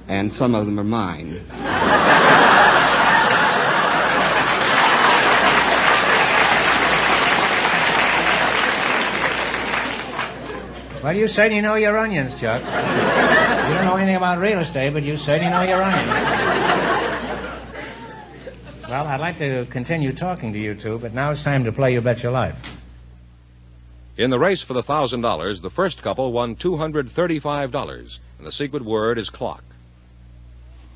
And some of them are mine. Well, you certainly know your onions, Chuck. You don't know anything about real estate, but you certainly know your onions. Well, I'd like to continue talking to you two, but now it's time to play You Bet Your Life. In the race for the $1,000, the first couple won $235, and the secret word is clock.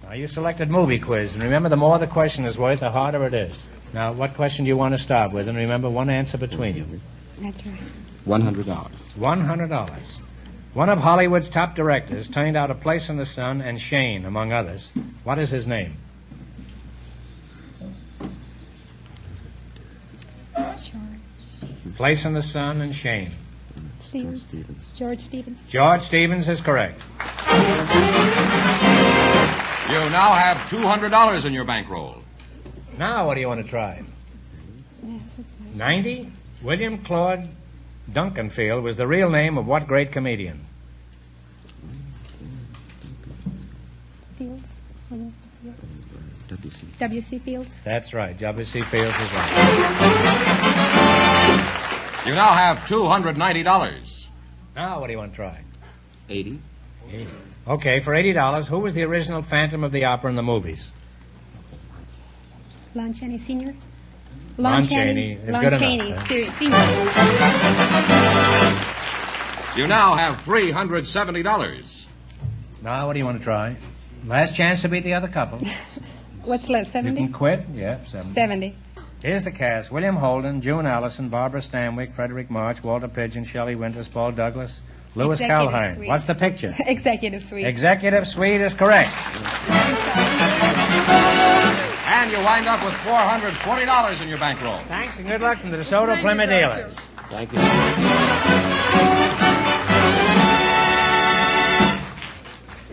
Now, you selected movie quiz, and remember, the more the question is worth, the harder it is. Now, what question do you want to start with? And remember, one answer between you. That's right. $100. $100. One of Hollywood's top directors turned out A Place in the Sun and Shane, among others. What is his name? Place in the Sun and Shane. George Stevens. George Stevens is correct. You now have $200 in your bankroll. Now, what do you want to try? 90? William Claude Duncanfield was the real name of what great comedian? Fields. W.C. Fields. That's right. W.C. Fields is right. You now have $290. Now, what do you want to try? 80. 80. Okay, for $80, who was the original Phantom of the Opera in the movies? Lon Chaney Sr. Lon Chaney is Lon good Chaney enough. Sr. You now have $370. Now, what do you want to try? Last chance to beat the other couple. What's left, 70? You can quit? Yeah, 70. 70. Here's the cast. William Holden, June Allison, Barbara Stanwyck, Frederick March, Walter Pidgeon, Shelley Winters, Paul Douglas, Louis Executive Calhern. Suite. What's the picture? Executive Suite. Executive Suite is correct. And you wind up with $440 in your bankroll. Thanks and good luck from the DeSoto Plymouth dealers. Thank you.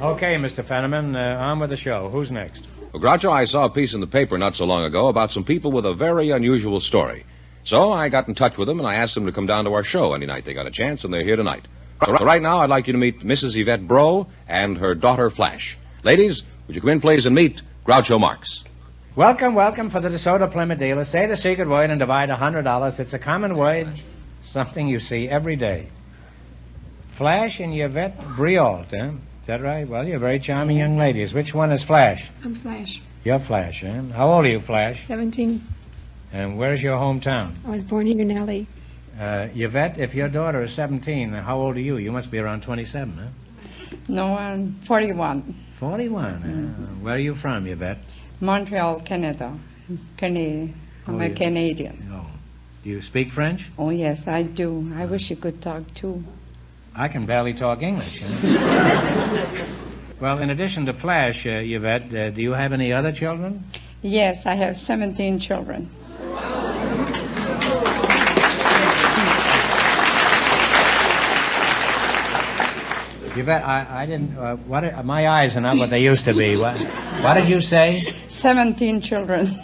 Okay, Mr. Fenneman, on with the show. Who's next? Well, Groucho, I saw a piece in the paper not so long ago about some people with a very unusual story. So I got in touch with them, and I asked them to come down to our show any night they got a chance, and they're here tonight. So right now, I'd like you to meet Mrs. Yvette Bro and her daughter, Flash. Ladies, would you come in, please, and meet Groucho Marx. Welcome, welcome for the DeSoto Plymouth dealers. Say the secret word and divide $100. It's a common word, something you see every day. Flash and Yvette Briault, eh? Is that right? Well, you're very charming young ladies. Which one is Flash? I'm Flash. You're Flash, eh? How old are you, Flash? 17. And where's your hometown? I was born here in L.A. Yvette, if your daughter is 17, how old are you? You must be around 27, huh? No, I'm 41. 41. Where are you from, Yvette? Montreal, Canada. I'm a Canadian. Oh. Do you speak French? Oh, yes, I do. I wish you could talk, too. I can barely talk English. Well, in addition to Flash, Yvette, do you have any other children? Yes, I have 17 children. Yvette, I didn't. My eyes are not what they used to be. What did you say? 17 children.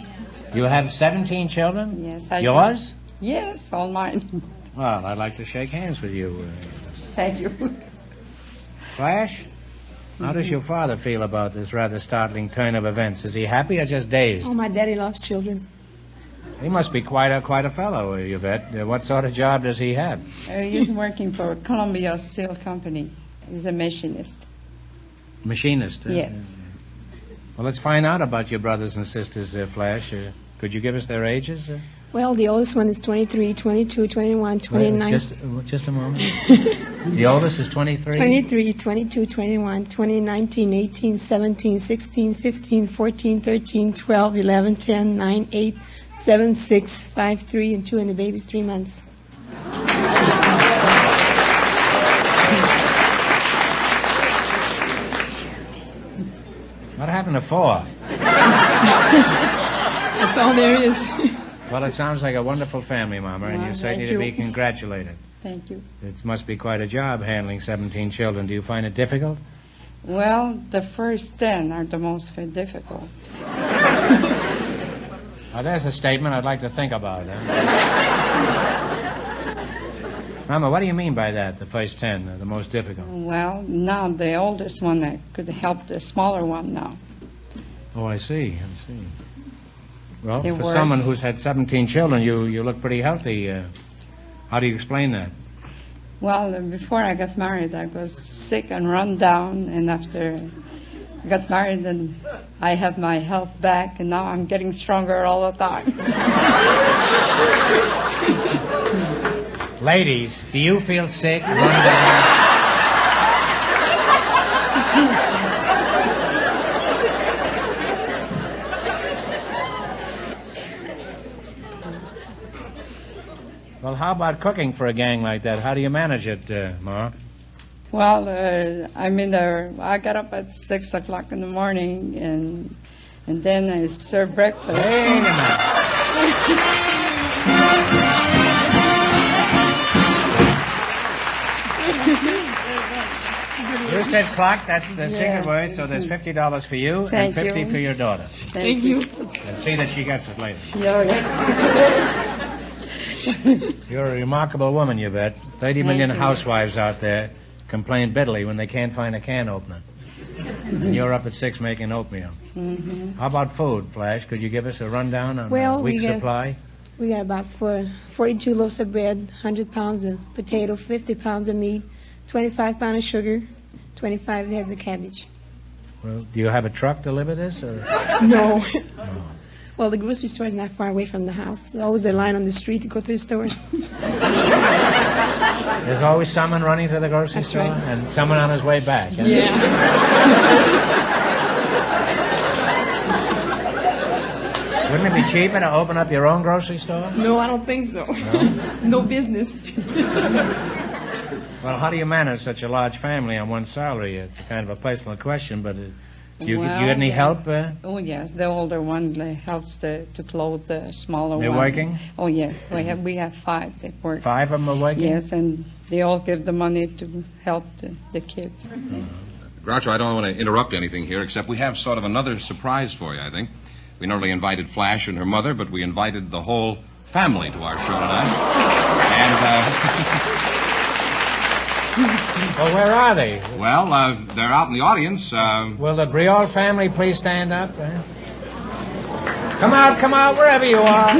You have 17 children? Yes, I Yours? do. Yes, all mine. Well, I'd like to shake hands with you. Thank you. Flash, how does your father feel about this rather startling turn of events? Is he happy or just dazed? Oh, my daddy loves children. He must be quite a fellow, Yvette. What sort of job does he have? He's working for Columbia Steel Company. He's a machinist. Machinist? Yes. Well, let's find out about your brothers and sisters, Flash. Could you give us their ages? Well, the oldest one is 23, 22, 21, 29. Just a moment. The oldest is 23? 23, 22, 21, 20, 19, 18, 17, 16, 15, 14, 13, 12, 11, 10, 9, 8, 7, 6, 5, 3, and 2, and the baby's 3 months. What happened to 4? That's all there is. Well, it sounds like a wonderful family, Mama, and you're certainly to be congratulated. Thank you. It must be quite a job handling 17 children. Do you find it difficult? Well, the first 10 are the most difficult. Well, there's a statement I'd like to think about. Mama, what do you mean by that, the first 10 are the most difficult? Well, now the oldest one that could help the smaller one now. Oh, I see. Well, They for were- someone who's had 17 children, you look pretty healthy. How do you explain that? Well, before I got married, I was sick and run down, and after I got married, and I have my health back, and now I'm getting stronger all the time. Ladies, do you feel sick? Run down? Well, how about cooking for a gang like that? How do you manage it, Ma? Well, I got up at 6 o'clock in the morning, and then I serve breakfast. Wait a minute. You said clock, that's the secret word, so there's $50 for you Thank and $50 you. for your daughter. Thank you. And see that she gets it later. Yeah. You're a remarkable woman, you bet. 30 million you. housewives out there complain bitterly when they can't find a can opener. And you're up at 6 making oatmeal. Mm-hmm. How about food, Flash? Could you give us a rundown on Well, a we week's get- supply? We got about 42 loaves of bread, 100 pounds of potato, 50 pounds of meat, 25 pounds of sugar, 25 heads of cabbage. Well, do you have a truck to deliver this? Or? No. Well, the grocery store is not far away from the house. There's always a line on the street to go to the store. There's always someone running to the grocery That's store right. and someone on his way back. Huh? Yeah. Wouldn't it be cheaper to open up your own grocery store? No, I don't think so. No? No business. Well, how do you manage such a large family on one salary? It's a kind of a personal question, but do you get any help? Oh, yes. The older one helps to clothe the smaller They're one. working? Oh, yes. We have 5 that work. 5 of them are working? Yes, and they all give the money to help the kids. Groucho, I don't want to interrupt anything here, except we have sort of another surprise for you, I think. We not only invited Flash and her mother, but we invited the whole family to our show tonight. And, Well, where are they? well, they're out in the audience. Will the Briol family please stand up? Come out, wherever you are.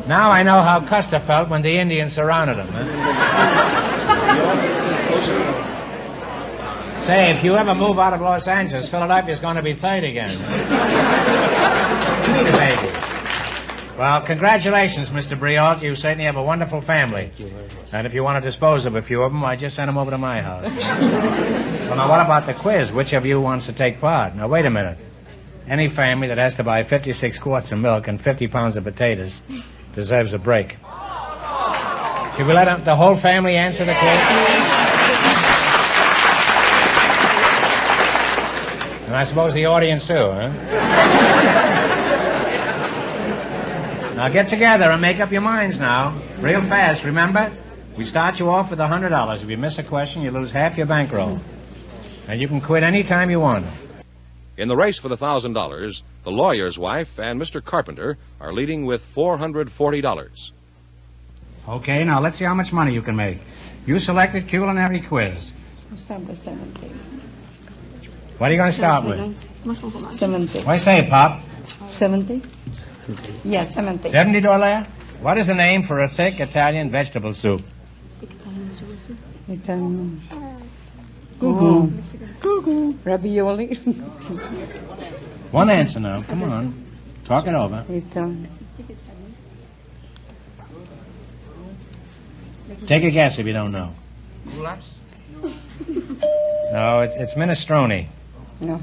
Now I know how Custer felt when the Indians surrounded him. Say, if you ever move out of Los Angeles, Philadelphia's going to be third again. Well, congratulations, Mr. Brialt. You certainly have a wonderful family. And if you want to dispose of a few of them, I just send them over to my house. Well, now, what about the quiz? Which of you wants to take part? Now, wait a minute. Any family that has to buy 56 quarts of milk and 50 pounds of potatoes deserves a break. Should we let the whole family answer the quiz? And I suppose the audience too, huh? Now get together and make up your minds now. Real fast, remember? We start you off with $100. If you miss a question, you lose half your bankroll. And you can quit any time you want. In the race for the $1,000, the lawyer's wife and Mr. Carpenter are leading with $440. Okay, now let's see how much money you can make. You selected culinary quiz. We'll start with 17. What are you going to start with? 70. What do you say, Pop? 70? Yes, 70. 70 $. What is the name for a thick Italian vegetable soup? Italian. Goo-goo. Ravioli. One answer now. Come on. Talk it over. Italian. Take a guess if you don't know. No, it's minestrone. No.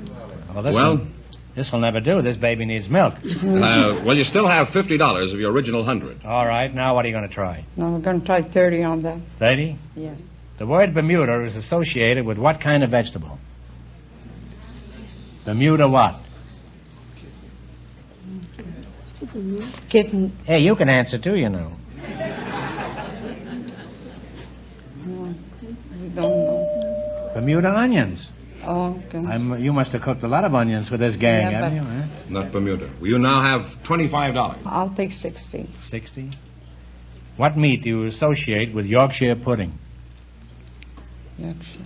Well, this will never do. This baby needs milk. Well, you still have $50 of your original 100. All right. Now what are you going to try? No, we're going to try 30 on that. 30? Yeah. The word Bermuda is associated with what kind of vegetable? Bermuda what? Kitten. Hey, you can answer too, you know. We don't know. Bermuda onions. Oh, okay. You must have cooked a lot of onions for this gang, Yeah, haven't but- you? Huh? Not Bermuda. Well, you now have $25. I'll take 60. 60. What meat do you associate with Yorkshire pudding? Yorkshire.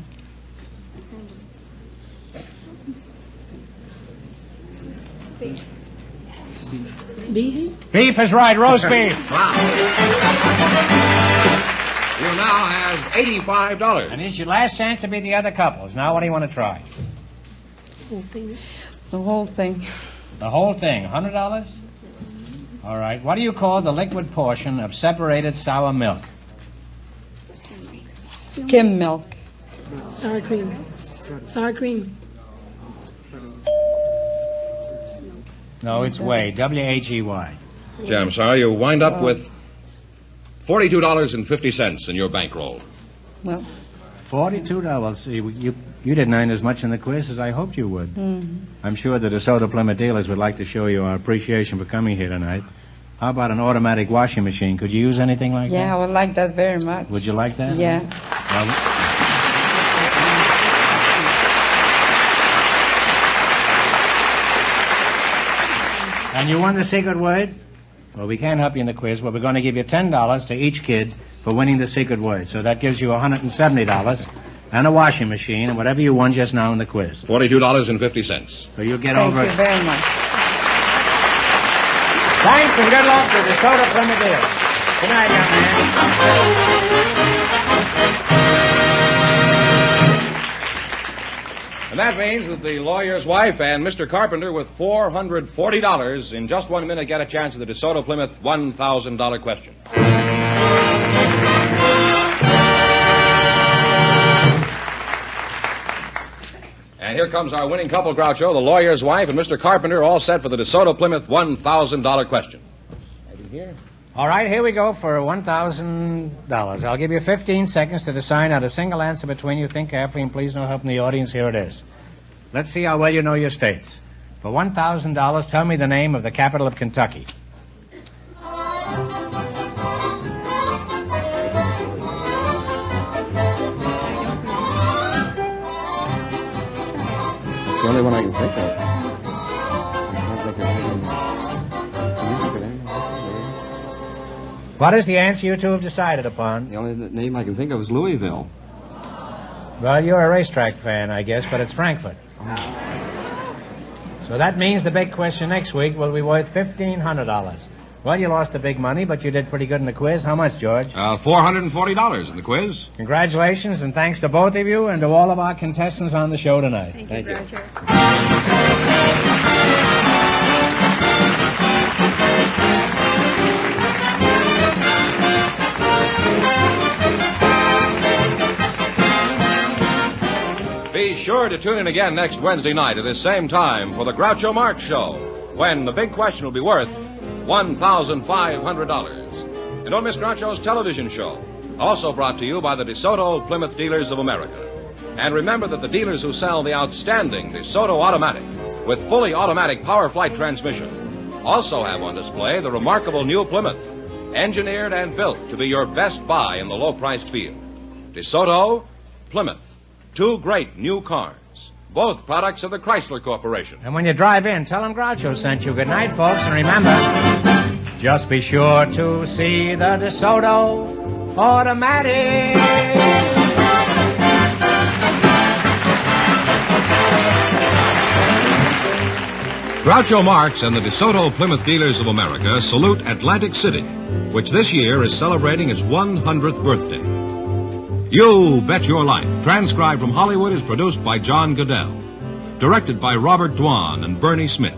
Beef? Beef is right. Roast beef. You now have $85. And this is your last chance to beat the other couples. Now what do you want to try? The whole thing. The whole thing. $100? All right. What do you call the liquid portion of separated sour milk? Skim milk. Sour cream. Sour cream. No, it's whey. W-H-E-Y. Gee, I'm sorry. You wind up with $42.50 in your bankroll. Well. $42. See, you didn't earn as much in the quiz as I hoped you would. I'm sure the DeSoto Plymouth dealers would like to show you our appreciation for coming here tonight. How about an automatic washing machine? Could you use anything like that? Yeah, I would like that very much. Would you like that? Yeah. Well, and you won the secret word? Well, we can't help you in the quiz, but we're going to give you $10 to each kid for winning the secret word. So that gives you $170 and a washing machine and whatever you won just now in the quiz. $42.50. So you'll get Thank over you it. very much. Thanks and good luck to DeSoto Plymouth dealers. Good night, young man. And that means that the lawyer's wife and Mr. Carpenter, with $440 in just 1 minute, get a chance at the DeSoto Plymouth $1,000 question. And here comes our winning couple, Groucho, the lawyer's wife and Mr. Carpenter, all set for the DeSoto Plymouth $1,000 question. Here. All right, here we go for $1,000. I'll give you 15 seconds to decide on a single answer between you. Think carefully, and please no help from the audience. Here it is. Let's see how well you know your states. For $1,000, tell me the name of the capital of Kentucky. It's the only one I can think of. I can't think of anything. What is the answer you two have decided upon? The only name I can think of is Louisville. Well, you're a racetrack fan, I guess, but it's Frankfurt. So that means the big question next week will be worth $1,500. Well, you lost the big money, but you did pretty good in the quiz. How much, George? $440 in the quiz. Congratulations, and thanks to both of you and to all of our contestants on the show tonight. Thank you, Roger. Be sure to tune in again next Wednesday night at this same time for the Groucho Marx Show, when the big question will be worth $1,500. And don't miss Groucho's television show, also brought to you by the DeSoto Plymouth Dealers of America. And remember that the dealers who sell the outstanding DeSoto Automatic with fully automatic power flight transmission also have on display the remarkable new Plymouth, engineered and built to be your best buy in the low-priced field. DeSoto, Plymouth. Two great new cars, both products of the Chrysler Corporation. And when you drive in, tell them Groucho sent you. Good night, folks, and remember, just be sure to see the DeSoto Automatic. Groucho Marx and the DeSoto Plymouth Dealers of America salute Atlantic City, which this year is celebrating its 100th birthday. You Bet Your Life, transcribed from Hollywood, is produced by John Goodell. Directed by Robert Dwan and Bernie Smith.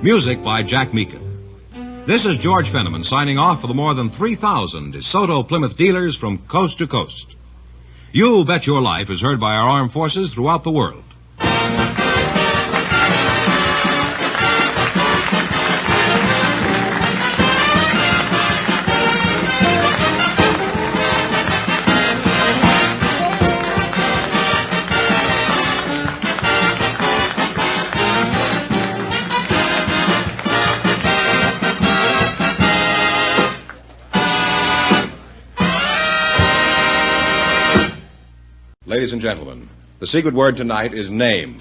Music by Jack Meakin. This is George Fenneman signing off for the more than 3,000 DeSoto Plymouth dealers from coast to coast. You Bet Your Life is heard by our armed forces throughout the world. Ladies and gentlemen, the secret word tonight is name.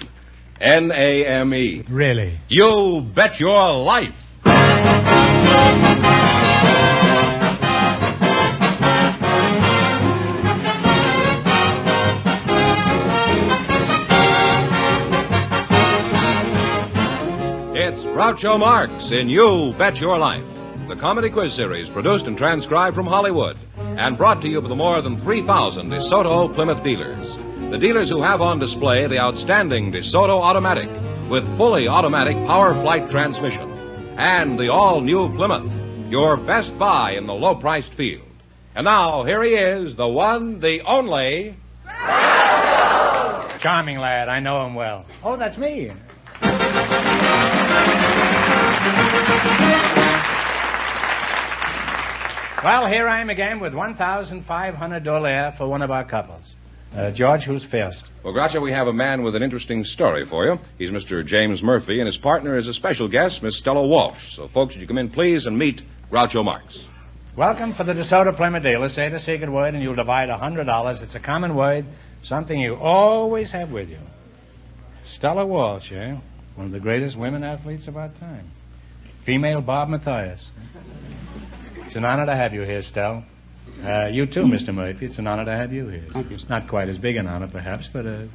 N-A-M-E. Really? You Bet Your Life. It's Groucho Marx in You Bet Your Life, the comedy quiz series produced and transcribed from Hollywood and brought to you by the more than 3,000 DeSoto Plymouth dealers. The dealers who have on display the outstanding DeSoto Automatic with fully automatic power flight transmission and the all-new Plymouth, your best buy in the low-priced field. And now, here he is, the one, the only... Charming lad, I know him well. Oh, that's me. Well, here I am again with $1,500 for one of our couples. George, who's first? Well, Groucho, we have a man with an interesting story for you. He's Mr. James Murphy, and his partner is a special guest, Miss Stella Walsh. So, folks, would you come in, please, and meet Groucho Marx. Welcome for the DeSoto Plymouth dealer. Say the secret word, and you'll divide $100. It's a common word, something you always have with you. Stella Walsh, eh? One of the greatest women athletes of our time. Female Bob Mathias. It's an honor to have you here, Stella. You too, Mr. Murphy. It's an honor to have you here. Thank you. It's not quite as big an honor, perhaps, but a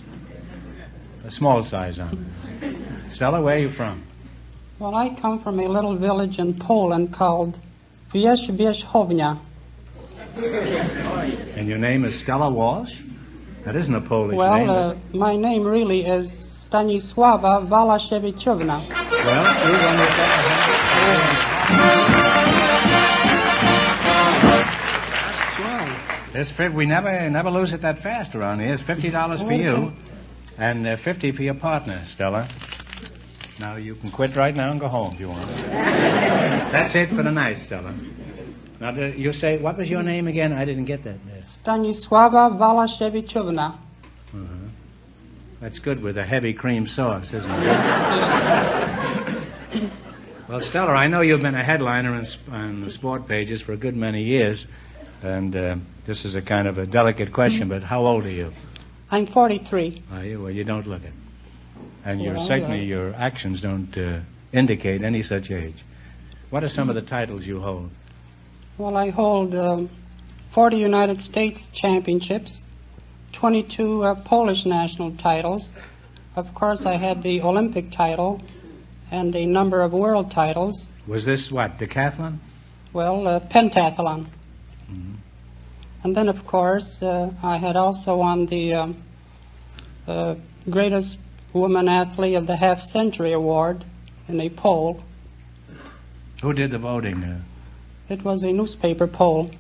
small-size honor. Stella, where are you from? Well, I come from a little village in Poland called Wierzbierzchownia. And your name is Stella Walsh? That isn't a Polish name, is Well, it? my name really is Stanisława Walaszewiczówna. Well, you run with that. We never lose it that fast around here. It's $50 for you, and $50 for your partner, Stella. Now you can quit right now and go home if you want. That's it for the night, Stella. Now you say, what was your name again? I didn't get that. Stanisława Walaszewiczówna. That's good with a heavy cream sauce, isn't it? Well, Stella, I know you've been a headliner on the sport pages for a good many years. And this is a kind of a delicate question, but how old are you? I'm 43. Are you? Well, you don't look it. And Well, certainly your actions don't indicate any such age. What are some of the titles you hold? Well, I hold 40 United States championships, 22 Polish national titles. Of course, I had the Olympic title and a number of world titles. Was this what, decathlon? Well, pentathlon. And then, of course, I had also won the greatest woman athlete of the half-century award in a poll. Who did the voting? It was a newspaper poll.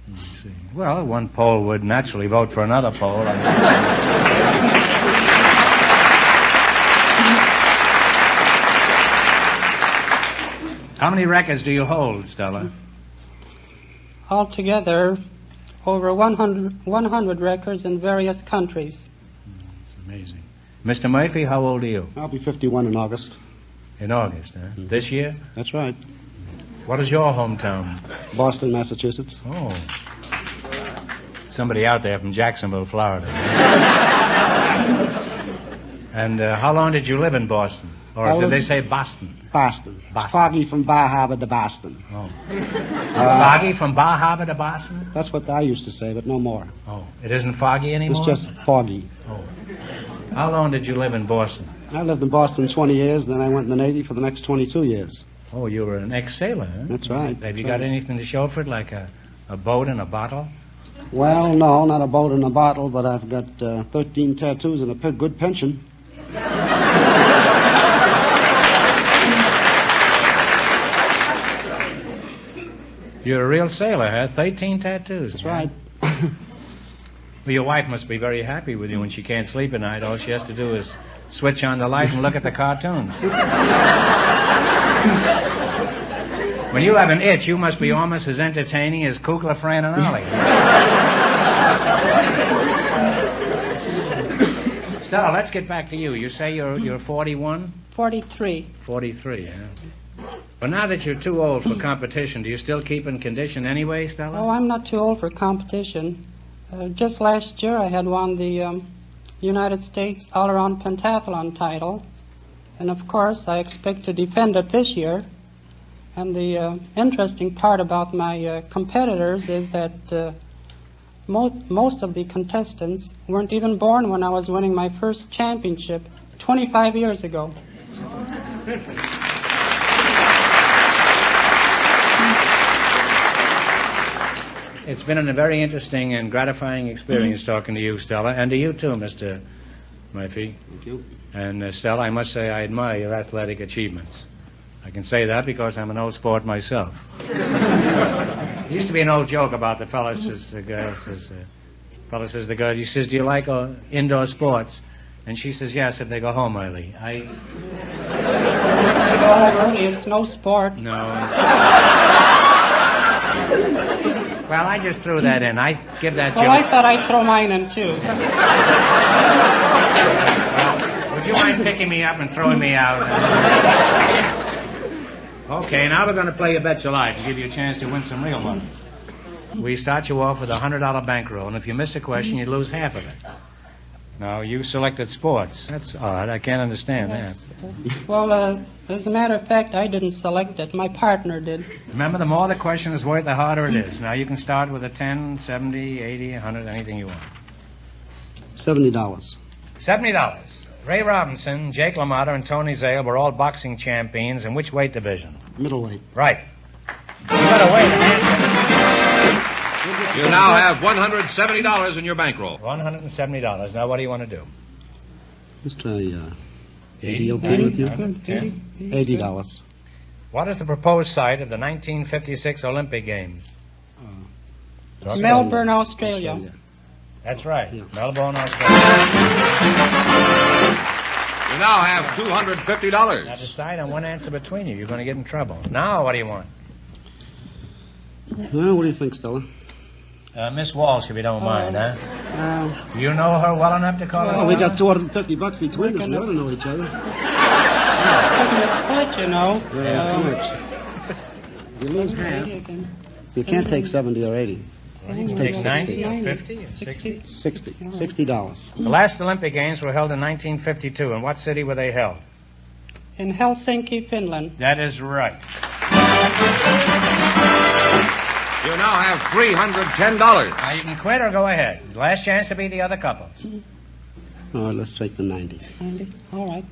Let's see. Well, one poll would naturally vote for another poll. How many records do you hold, Stella? Altogether, over 100 records in various countries. It's amazing. Mr. Murphy, how old are you? I'll be 51 in August. In August, huh? This year? That's right. What is your hometown? Boston, Massachusetts. Oh. Somebody out there from Jacksonville, Florida. And how long did you live in Boston? Or did they say Boston? Boston. It's foggy from Bar Harbor to Boston. Oh. It's foggy from Bar Harbor to Boston? That's what I used to say, but no more. Oh. It isn't foggy anymore? It's just foggy. Oh. How long did you live in Boston? I lived in Boston 20 years, then I went in the Navy for the next 22 years. Oh, you were an ex-sailor, huh? That's right. Have you got anything to show for it, like a boat and a bottle? Well, no, not a boat and a bottle, but I've got 13 tattoos and a good pension. You're a real sailor, huh? 13 tattoos. That's right. Well, your wife must be very happy with you when she can't sleep at night. All she has to do is switch on the light and look at the cartoons. When you have an itch, you must be almost as entertaining as Kukla, Fran, and Ollie. Stella, let's get back to you. You say you're 41? 43. 43, yeah. But now that you're too old for competition, do you still keep in condition anyway, Stella? Oh, I'm not too old for competition. Just last year I had won the United States all-around pentathlon title. And of course I expect to defend it this year. And the interesting part about my competitors is that most of the contestants weren't even born when I was winning my first championship 25 years ago. It's been a very interesting and gratifying experience talking to you, Stella, and to you too, Mr. Murphy. Thank you. And Stella, I must say I admire your athletic achievements. I can say that because I'm an old sport myself. There used to be an old joke about the fellow says the girl says, fellow says the girl, he says, do you like indoor sports? And she says, yes, if they go home early. If they go home early, it's no sport. No. Well, I just threw that in. I give that joke. Well, I thought I'd throw mine in, too. Well, would you mind picking me up and throwing me out? Okay, now we're going to play You Bet Your Life and give you a chance to win some real money. We start you off with a $100 bankroll, and if you miss a question, you lose half of it. Now, you selected sports. That's odd. I can't understand that. Well, as a matter of fact, I didn't select it. My partner did. Remember, the more the question is worth, the harder it is. Now, you can start with a 10, 70, 80, 100, anything you want. $70. $70. Ray Robinson, Jake LaMotta, and Tony Zale were all boxing champions. In which weight division? Middleweight. Right. You better wait and answer. You now have $170 in your bankroll. $170. Now, what do you want to do? Let's try 80, okay with you? $80. What is the proposed site of the 1956 Olympic Games? Melbourne, Australia. That's right. Yeah. Melbourne, Australia. You now have $250. Now decide on one answer between you. You're going to get in trouble. Now, what do you want? Well, what do you think, Stella? Miss Walsh, if you don't mind, huh? You know her well enough to call her? Well, we got $250 between us. We ought to know each other. We're going to split, you know. You lose half. You can't take 70 or 80. You can take 90 or 50 or 60? $60. The last Olympic Games were held in 1952. In what city were they held? In Helsinki, Finland. That is right. You now have $310. Now, you can quit or go ahead. Last chance to beat the other couples. All right, let's take the 90. 90. All right.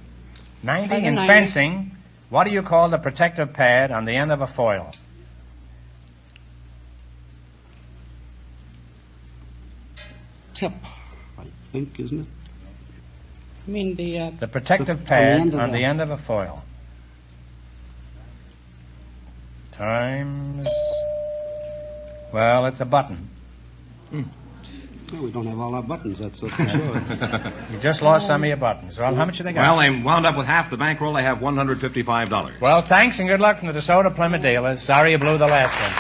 90 in fencing. What do you call the protective pad on the end of a foil? Tip, I think, isn't it? You mean the protective pad on the end of a foil. Times... Well, it's a button. Well, we don't have all our buttons, that's for sure. You just lost some of your buttons. Well, how much have they got? Well, they wound up with half the bankroll. They have $155. Well, thanks and good luck from the DeSoto Plymouth dealers. Sorry you blew the last one.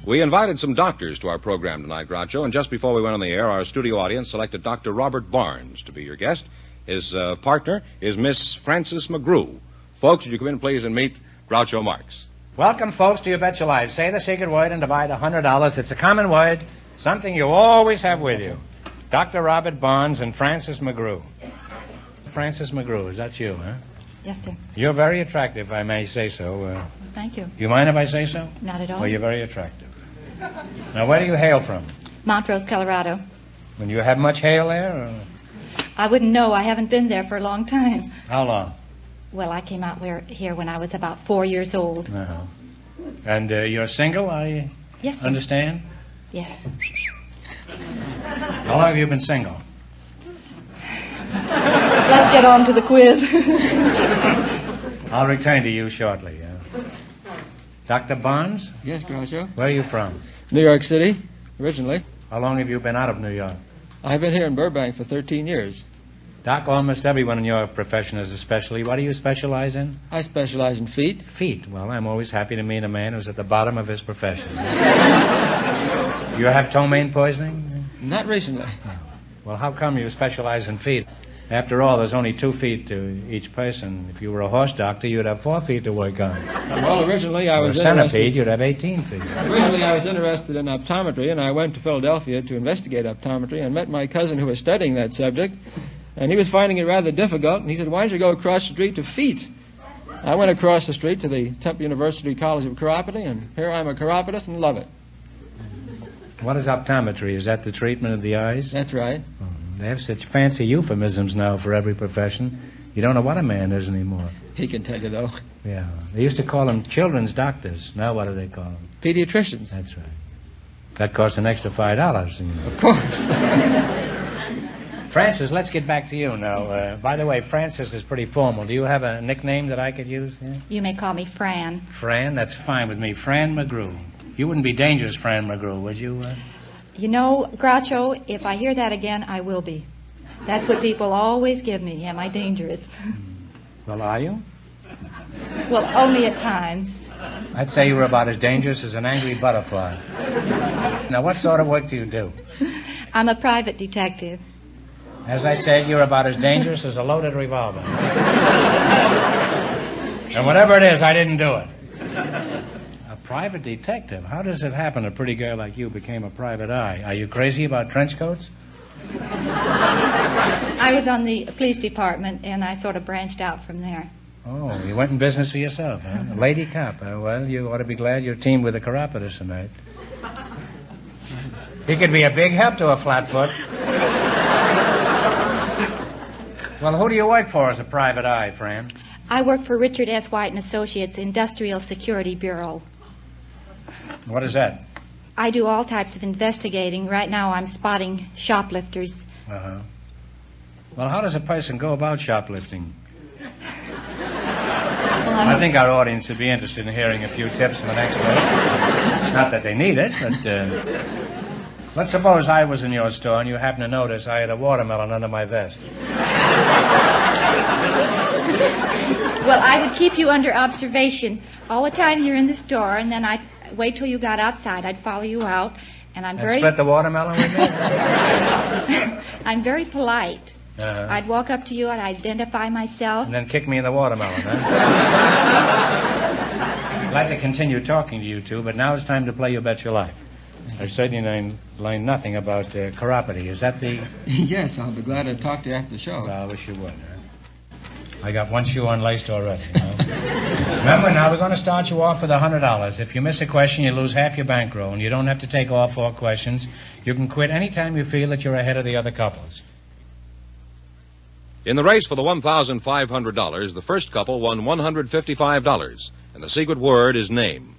We invited some doctors to our program tonight, Groucho, and just before we went on the air, our studio audience selected Dr. Robert Barnes to be your guest. His partner is Miss Frances McGrew. Folks, would you come in, please, and meet Groucho Marx. Welcome, folks, to You Bet Your Life. Say the secret word and divide $100. It's a common word, something you always have with you. Dr. Robert Barnes and Frances McGrew. Frances McGrew, is that you, huh? Yes, sir. You're very attractive, if I may say so. Thank you. You mind if I say so? Not at all. Well, you're very attractive. Now, where do you hail from? Montrose, Colorado. And you have much hail there? Or? I wouldn't know. I haven't been there for a long time. How long? Well, I came out here when I was about 4 years old. Uh-huh. And you're single, I Yes, sir. understand? Yes. How long have you been single? Let's get on to the quiz. I'll return to you shortly. Dr. Barnes? Yes, Groucho. Where are you from? New York City, originally. How long have you been out of New York? I've been here in Burbank for 13 years. Doc, almost everyone in your profession is a specialty. What do you specialize in? I specialize in feet. Feet. Well, I'm always happy to meet a man who's at the bottom of his profession. You have ptomaine poisoning? Not recently. Well, how come you specialize in feet? After all, there's only 2 feet to each person. If you were a horse doctor, you'd have 4 feet to work on. Well, originally I was a centipede, you'd have 18 feet. Originally I was interested in optometry, and I went to Philadelphia to investigate optometry and met my cousin who was studying that subject, and he was finding it rather difficult, and he said, why don't you go across the street to feet? I went across the street to the Temple University College of Chiropody, and here I'm a chiropodist and love it. What is optometry? Is that the treatment of the eyes? That's right. They have such fancy euphemisms now for every profession. You don't know what a man is anymore. He can tell you, though. Yeah. They used to call them children's doctors. Now what do they call them? Pediatricians. That's right. That costs an extra $5, you know. Of course. Francis, let's get back to you now. By the way, Francis is pretty formal. Do you have a nickname that I could use? Yeah? You may call me Fran. Fran? That's fine with me. Fran McGrew. You wouldn't be dangerous, Fran McGrew, would you? You know, Groucho, if I hear that again, I will be. That's what people always give me. Am I dangerous? Well, are you? Well, only at times. I'd say you were about as dangerous as an angry butterfly. Now, what sort of work do you do? I'm a private detective. As I said, you're about as dangerous as a loaded revolver. And whatever it is, I didn't do it. A private detective? How does it happen a pretty girl like you became a private eye? Are you crazy about trench coats? I was on the police department, and I sort of branched out from there. Oh, you went in business for yourself, huh? A lady cop. Well, you ought to be glad you're teamed with a chiropodist tonight. He could be a big help to a flatfoot. Well, who do you work for as a private eye, Fran? I work for Richard S. White and Associates Industrial Security Bureau. What is that? I do all types of investigating. Right now I'm spotting shoplifters. Uh-huh. Well, how does a person go about shoplifting? I think our audience would be interested in hearing a few tips from an expert. Not that they need it, but let's suppose I was in your store and you happen to notice I had a watermelon under my vest. Well, I would keep you under observation all the time you're in the store, and then I'd wait till you got outside. I'd follow you out, and I'm very... split the watermelon with me? I'm very polite. Uh-huh. I'd walk up to you, I'd identify myself. And then kick me in the watermelon, huh? I'd like to continue talking to you two, but now it's time to play You Bet Your Life. I've certainly learned nothing about chiropody. Is that the... Yes, I'll be glad to talk to you after the show. Well, I wish you would. I got one shoe unlaced already. You know? Remember, now we're going to start you off with $100. If you miss a question, you lose half your bankroll, and you don't have to take all 4 questions. You can quit any time you feel that you're ahead of the other couples. In the race for the $1,500, the first couple won $155, and the secret word is name.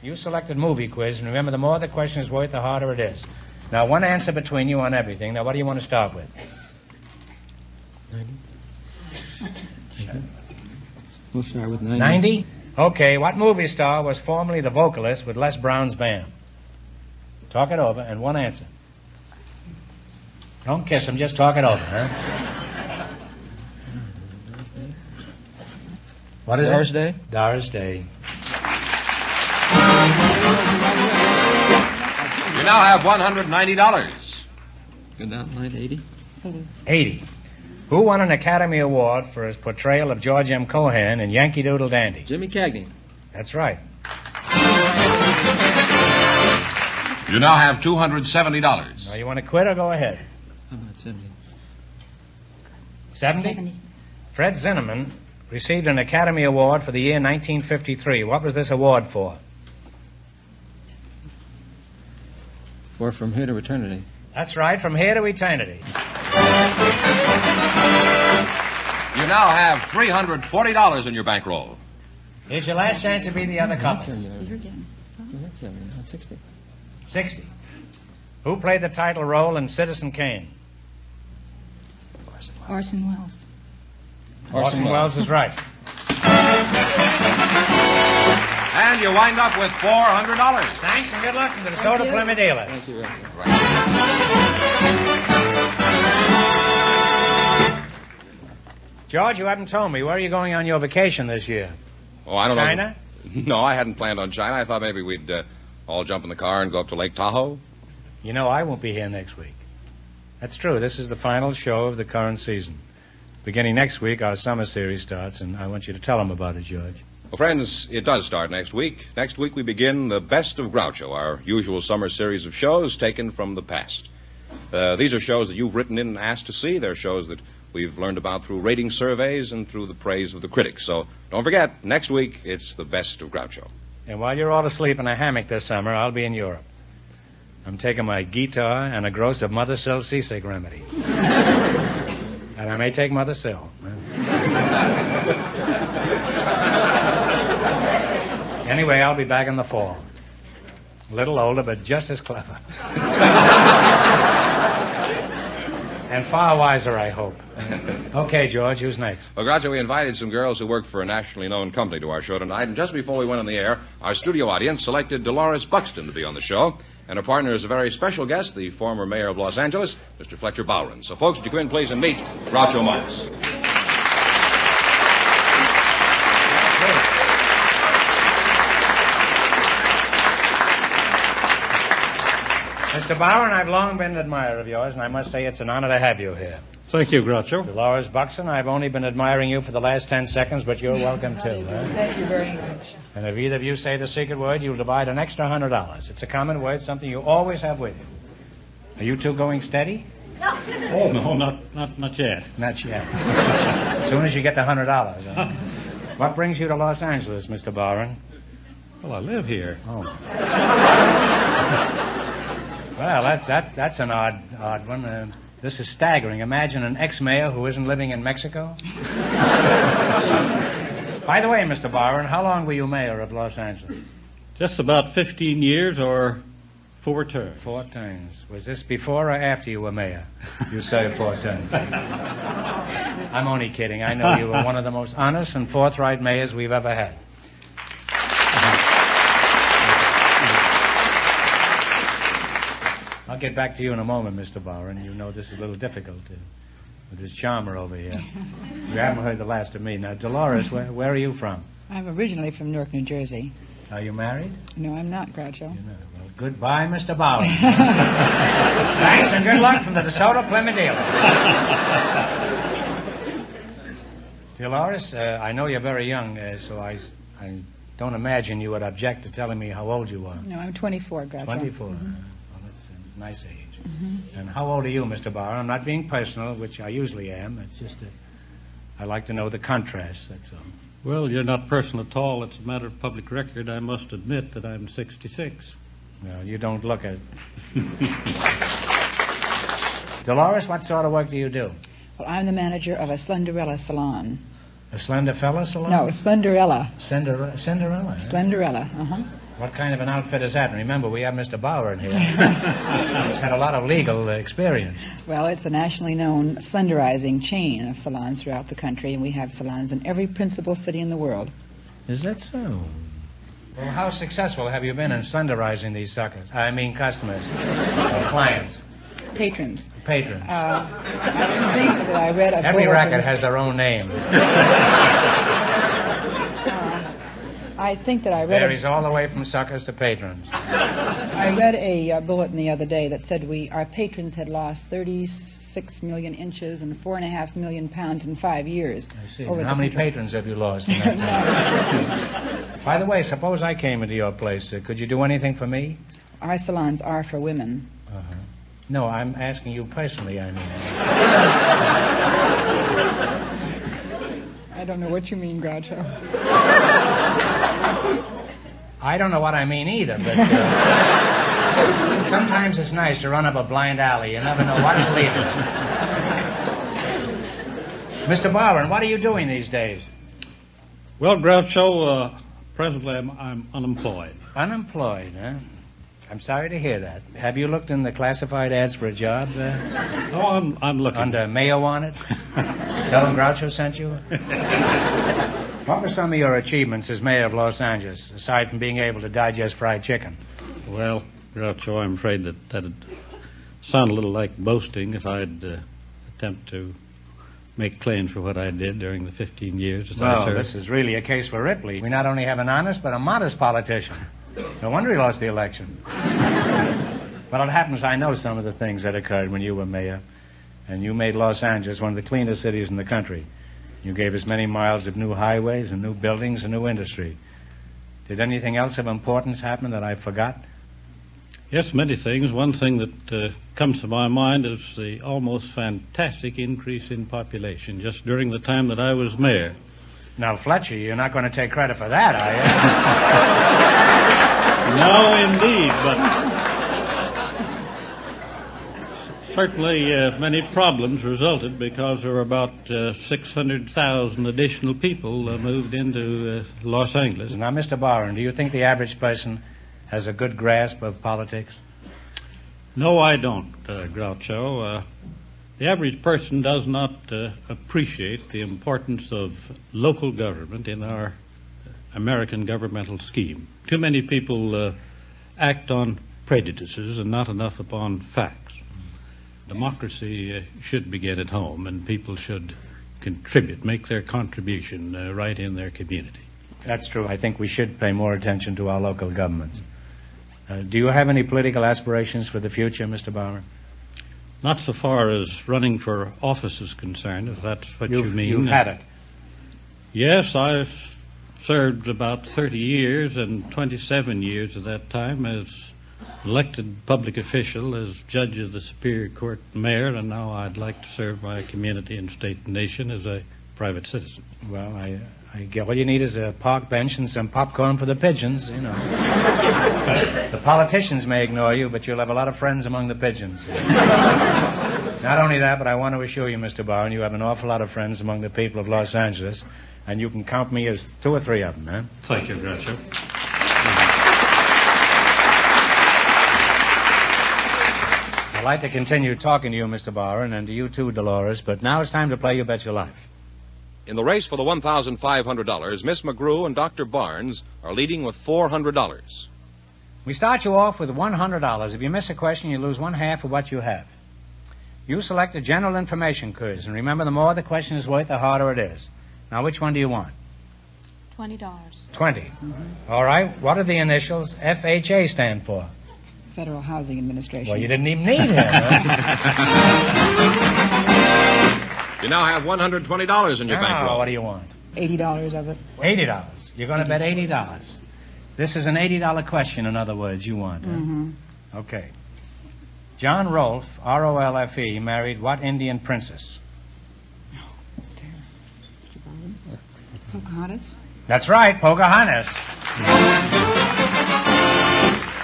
You selected movie quiz, and remember, the more the question is worth, the harder it is. Now, one answer between you on everything. Now, what do you want to start with? 90. We'll start with 90. 90? Okay, what movie star was formerly the vocalist with Les Brown's band? Talk it over, and one answer. Don't kiss him, just talk it over, huh? What is Doris it? Day? Doris Day. You now have $190. Good down, 80. 80. Who won an Academy Award for his portrayal of George M. Cohan in Yankee Doodle Dandy? Jimmy Cagney. That's right. You now have $270. Now, you want to quit or go ahead? How about 70? 70? Fred Zinnemann received an Academy Award for the year 1953. What was this award for? For From Here to Eternity. That's right, From Here to Eternity. You now have $340 in your bankroll. Here's your last chance to be the other couple. That's 60. 60. Who played the title role in Citizen Kane? Orson Welles. Orson Welles is right. And you wind up with $400. Thanks and good luck to the DeSoto Plymouth dealers. Thank you. George, you haven't told me. Where are you going on your vacation this year? Oh, I don't China? know. No, I hadn't planned on China. I thought maybe we'd all jump in the car and go up to Lake Tahoe. You know, I won't be here next week. That's true. This is the final show of the current season. Beginning next week, our summer series starts, and I want you to tell them about it, George. Well, friends, it does start next week. Next week we begin the Best of Groucho, our usual summer series of shows taken from the past. These are shows that you've written in and asked to see. They're shows that we've learned about through rating surveys and through the praise of the critics. So don't forget, next week it's the Best of Groucho. And while you're all asleep in a hammock this summer, I'll be in Europe. I'm taking my guitar and a gross of Mother Sill seasick remedy. And I may take Mother Sill. Anyway, I'll be back in the fall. A little older, but just as clever. And far wiser, I hope. Okay, George, who's next? Well, Groucho, we invited some girls who work for a nationally known company to our show tonight, and just before we went on the air, our studio audience selected Dolores Buxton to be on the show, and her partner is a very special guest, the former mayor of Los Angeles, Mr. Fletcher Bowron. So, folks, would you come in, please, and meet Groucho Marx. Mr. Bowron, I've long been an admirer of yours, and I must say it's an honor to have you here. Thank you, Groucho. Dolores Buxton, I've only been admiring you for the last 10 seconds, but you're welcome, too. Thank you very much. And if either of you say the secret word, you'll divide an extra $100. It's a common word, something you always have with you. Are you two going steady? Oh, no, not yet. Not yet. As soon as you get the $100. Huh? What brings you to Los Angeles, Mr. Bowron? Well, I live here. Oh. Well, that's an odd one. This is staggering. Imagine an ex-mayor who isn't living in Mexico. By the way, Mr. Bowron, how long were you mayor of Los Angeles? Just about 15 years or 4 terms. 4 terms. Was this before or after you were mayor? You served 4 terms. I'm only kidding. I know you were one of the most honest and forthright mayors we've ever had. I'll get back to you in a moment, Mr. Bowron. You know this is a little difficult with this charmer over here. You haven't heard the last of me. Now, Dolores, where are you from? I'm originally from Newark, New Jersey. Are you married? No, I'm not, Groucho. Well, goodbye, Mr. Bowron. Thanks and good luck from the DeSoto Plymouth dealer. Dolores, I know you're very young, so I don't imagine you would object to telling me how old you are. No, I'm 24, Groucho. 24. Mm-hmm. Nice age. Mm-hmm. And how old are you, Mr. Bowron? I'm not being personal, which I usually am. It's just that I like to know the contrast, that's all. Well, you're not personal at all. It's a matter of public record. I must admit that I'm 66. Well, you don't look it. Dolores, what sort of work do you do? Well, I'm the manager of a Slenderella salon. A Slender Fella salon? No, Slenderella. Cinderella? Slenderella, uh-huh. What kind of an outfit is that? And remember, we have Mr. Bowron here. He's had a lot of legal experience. Well, it's a nationally known slenderizing chain of salons throughout the country, and we have salons in every principal city in the world. Is that so? Well, how successful have you been in slenderizing these suckers? I mean customers, clients. Patrons. Patrons. I think that I read a Every racket has their own name. I think that I read... Varies all the way from suckers to patrons. I read a bulletin the other day that said our patrons had lost 36 million inches and 4.5 million pounds in 5 years. I see. How many patrons have you lost in that time? By the way, suppose I came into your place. Could you do anything for me? Our salons are for women. Uh-huh. No, I'm asking you personally, I mean. don't know what you mean, Groucho. I don't know what I mean either, but sometimes it's nice to run up a blind alley. You never know what to lead it. Mr. Barber, what are you doing these days? Well, Groucho, presently I'm unemployed. Unemployed, huh? I'm sorry to hear that. Have you looked in the classified ads for a job? Oh, I'm looking. Under Mayo Wanted? Tell them Groucho sent you? What were some of your achievements as mayor of Los Angeles, aside from being able to digest fried chicken? Well, Groucho, I'm afraid that'd sound a little like boasting if I'd attempt to make claims for what I did during the 15 years that I served. This is really a case for Ripley. We not only have an honest, but a modest politician. No wonder he lost the election. Well, it happens I know some of the things that occurred when you were mayor, and you made Los Angeles one of the cleanest cities in the country. You gave us many miles of new highways and new buildings and new industry. Did anything else of importance happen that I forgot? Yes, many things. One thing that comes to my mind is the almost fantastic increase in population just during the time that I was mayor. Now, Fletcher, you're not going to take credit for that, are you? No, indeed, but certainly many problems resulted because there were about 600,000 additional people moved into Los Angeles. Now, Mr. Barron, do you think the average person has a good grasp of politics? No, I don't, Groucho. The average person does not appreciate the importance of local government in our American governmental scheme. Too many people act on prejudices and not enough upon facts. Democracy should begin at home, and people should contribute, make their contribution right in their community. That's true. I think we should pay more attention to our local governments. Do you have any political aspirations for the future, Mr. Bauer? Not so far as running for office is concerned, if that's what you mean. You've had it. Yes, I've served about 30 years, and 27 years of that time as elected public official, as judge of the Superior Court mayor, and now I'd like to serve my community and state and nation as a private citizen. Well, I get all you need is a park bench and some popcorn for the pigeons, you know. The politicians may ignore you, but you'll have a lot of friends among the pigeons. Not only that, but I want to assure you, Mr. Barron, you have an awful lot of friends among the people of Los Angeles, and you can count me as 2 or 3 of them, eh? Thank you, Groucho. I'd like to continue talking to you, Mr. Barron, and to you too, Dolores, but now it's time to play You Bet Your Life. In the race for the $1,500, Miss McGrew and Dr. Barnes are leading with $400. We start you off with $100. If you miss a question, you lose 1/2 of what you have. You select a general information quiz, and remember, the more the question is worth, the harder it is. Now, which one do you want? $20. 20. Mm-hmm. All right. What do the initials FHA stand for? Federal Housing Administration. Well, you didn't even need it. You now have $120 in your bankroll. What do you want? $80 of it. $80. You're going to bet $80. This is an $80 question, in other words, you want. Mm-hmm. Huh? Okay. John Rolfe, R-O-L-F-E, married what Indian princess? Pocahontas? That's right, Pocahontas.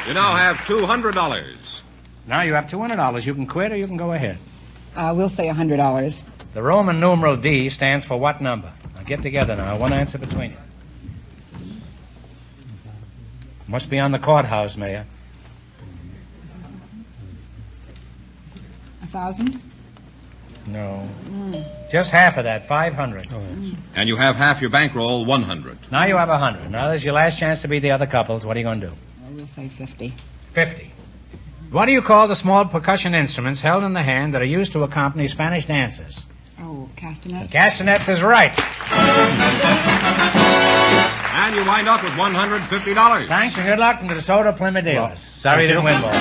You now have $200. Now you have $200. You can quit or you can go ahead. We'll say $100. The Roman numeral D stands for what number? Now get together now. One answer between you. Must be on the courthouse, Mayor. 1,000? No. Just half of that, 500. And you have half your bankroll, 100. Now you have 100. Now there's your last chance to beat the other couples. What are you going to do? We'll say 50. 50. What do you call the small percussion instruments held in the hand that are used to accompany Spanish dances? Oh, castanets? Castanets is right. And you wind up with $150. Thanks and good luck from the DeSoto Plymouth dealers. Well, sorry you didn't win, boys.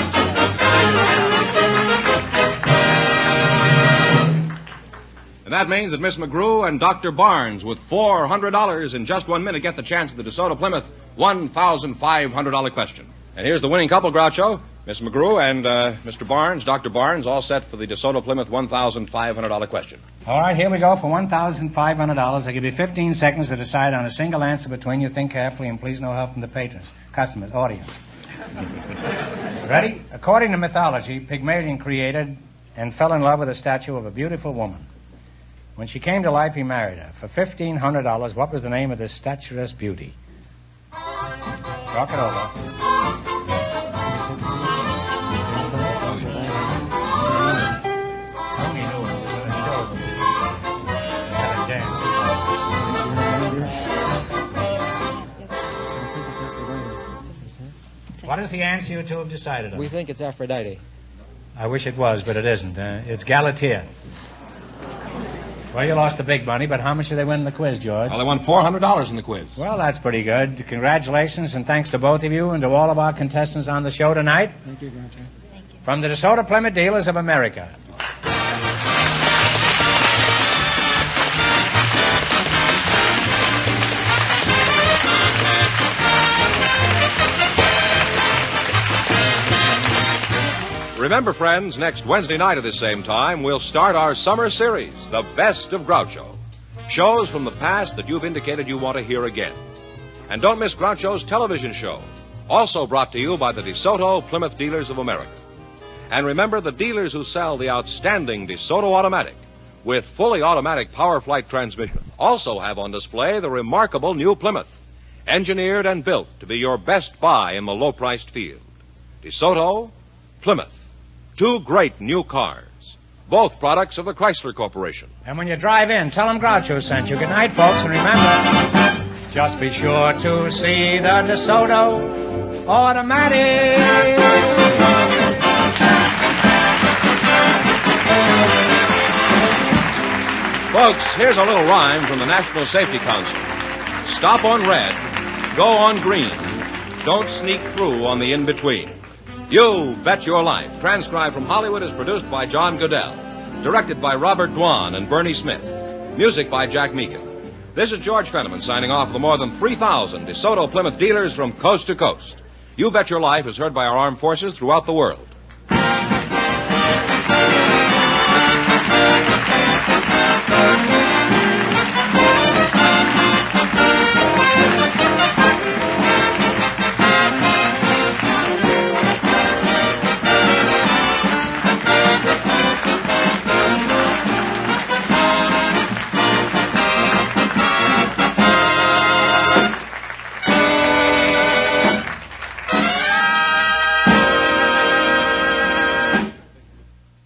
And that means that Miss McGrew and Dr. Barnes, with $400 in just 1 minute, get the chance at the DeSoto Plymouth $1,500 question. And here's the winning couple, Groucho. Miss McGrew and Mr. Barnes, Dr. Barnes, all set for the DeSoto Plymouth $1,500 question. All right, here we go for $1,500. I give you 15 seconds to decide on a single answer between you. Think carefully, and please no help from the patrons, customers, audience. Ready? According to mythology, Pygmalion created and fell in love with a statue of a beautiful woman. When she came to life, he married her. For $1,500, what was the name of this statuesque beauty? Talk it over. Tony knew it. He was going to show them. He had a dance. What is the answer you two have decided on? We think it's Aphrodite. I wish it was, but it isn't. It's Galatea. Well, you lost the big money, but how much did they win in the quiz, George? Well, they won $400 in the quiz. Well, that's pretty good. Congratulations, and thanks to both of you and to all of our contestants on the show tonight. Thank you, Groucho. From the DeSoto Plymouth Dealers of America. Remember, friends, next Wednesday night at the same time, we'll start our summer series, The Best of Groucho. Shows from the past that you've indicated you want to hear again. And don't miss Groucho's television show, also brought to you by the DeSoto Plymouth Dealers of America. And remember, the dealers who sell the outstanding DeSoto Automatic with fully automatic Power Flight transmission also have on display the remarkable new Plymouth, engineered and built to be your best buy in the low-priced field. DeSoto, Plymouth. Two great new cars, both products of the Chrysler Corporation. And when you drive in, tell them Groucho sent you. Good night, folks, and remember, just be sure to see the DeSoto Automatic. Folks, here's a little rhyme from the National Safety Council. Stop on red, go on green, don't sneak through on the in-between. You Bet Your Life, transcribed from Hollywood, is produced by John Goodell. Directed by Robert Dwan and Bernie Smith. Music by Jack Meakin. This is George Fenneman signing off for the more than 3,000 DeSoto Plymouth dealers from coast to coast. You Bet Your Life is heard by our armed forces throughout the world.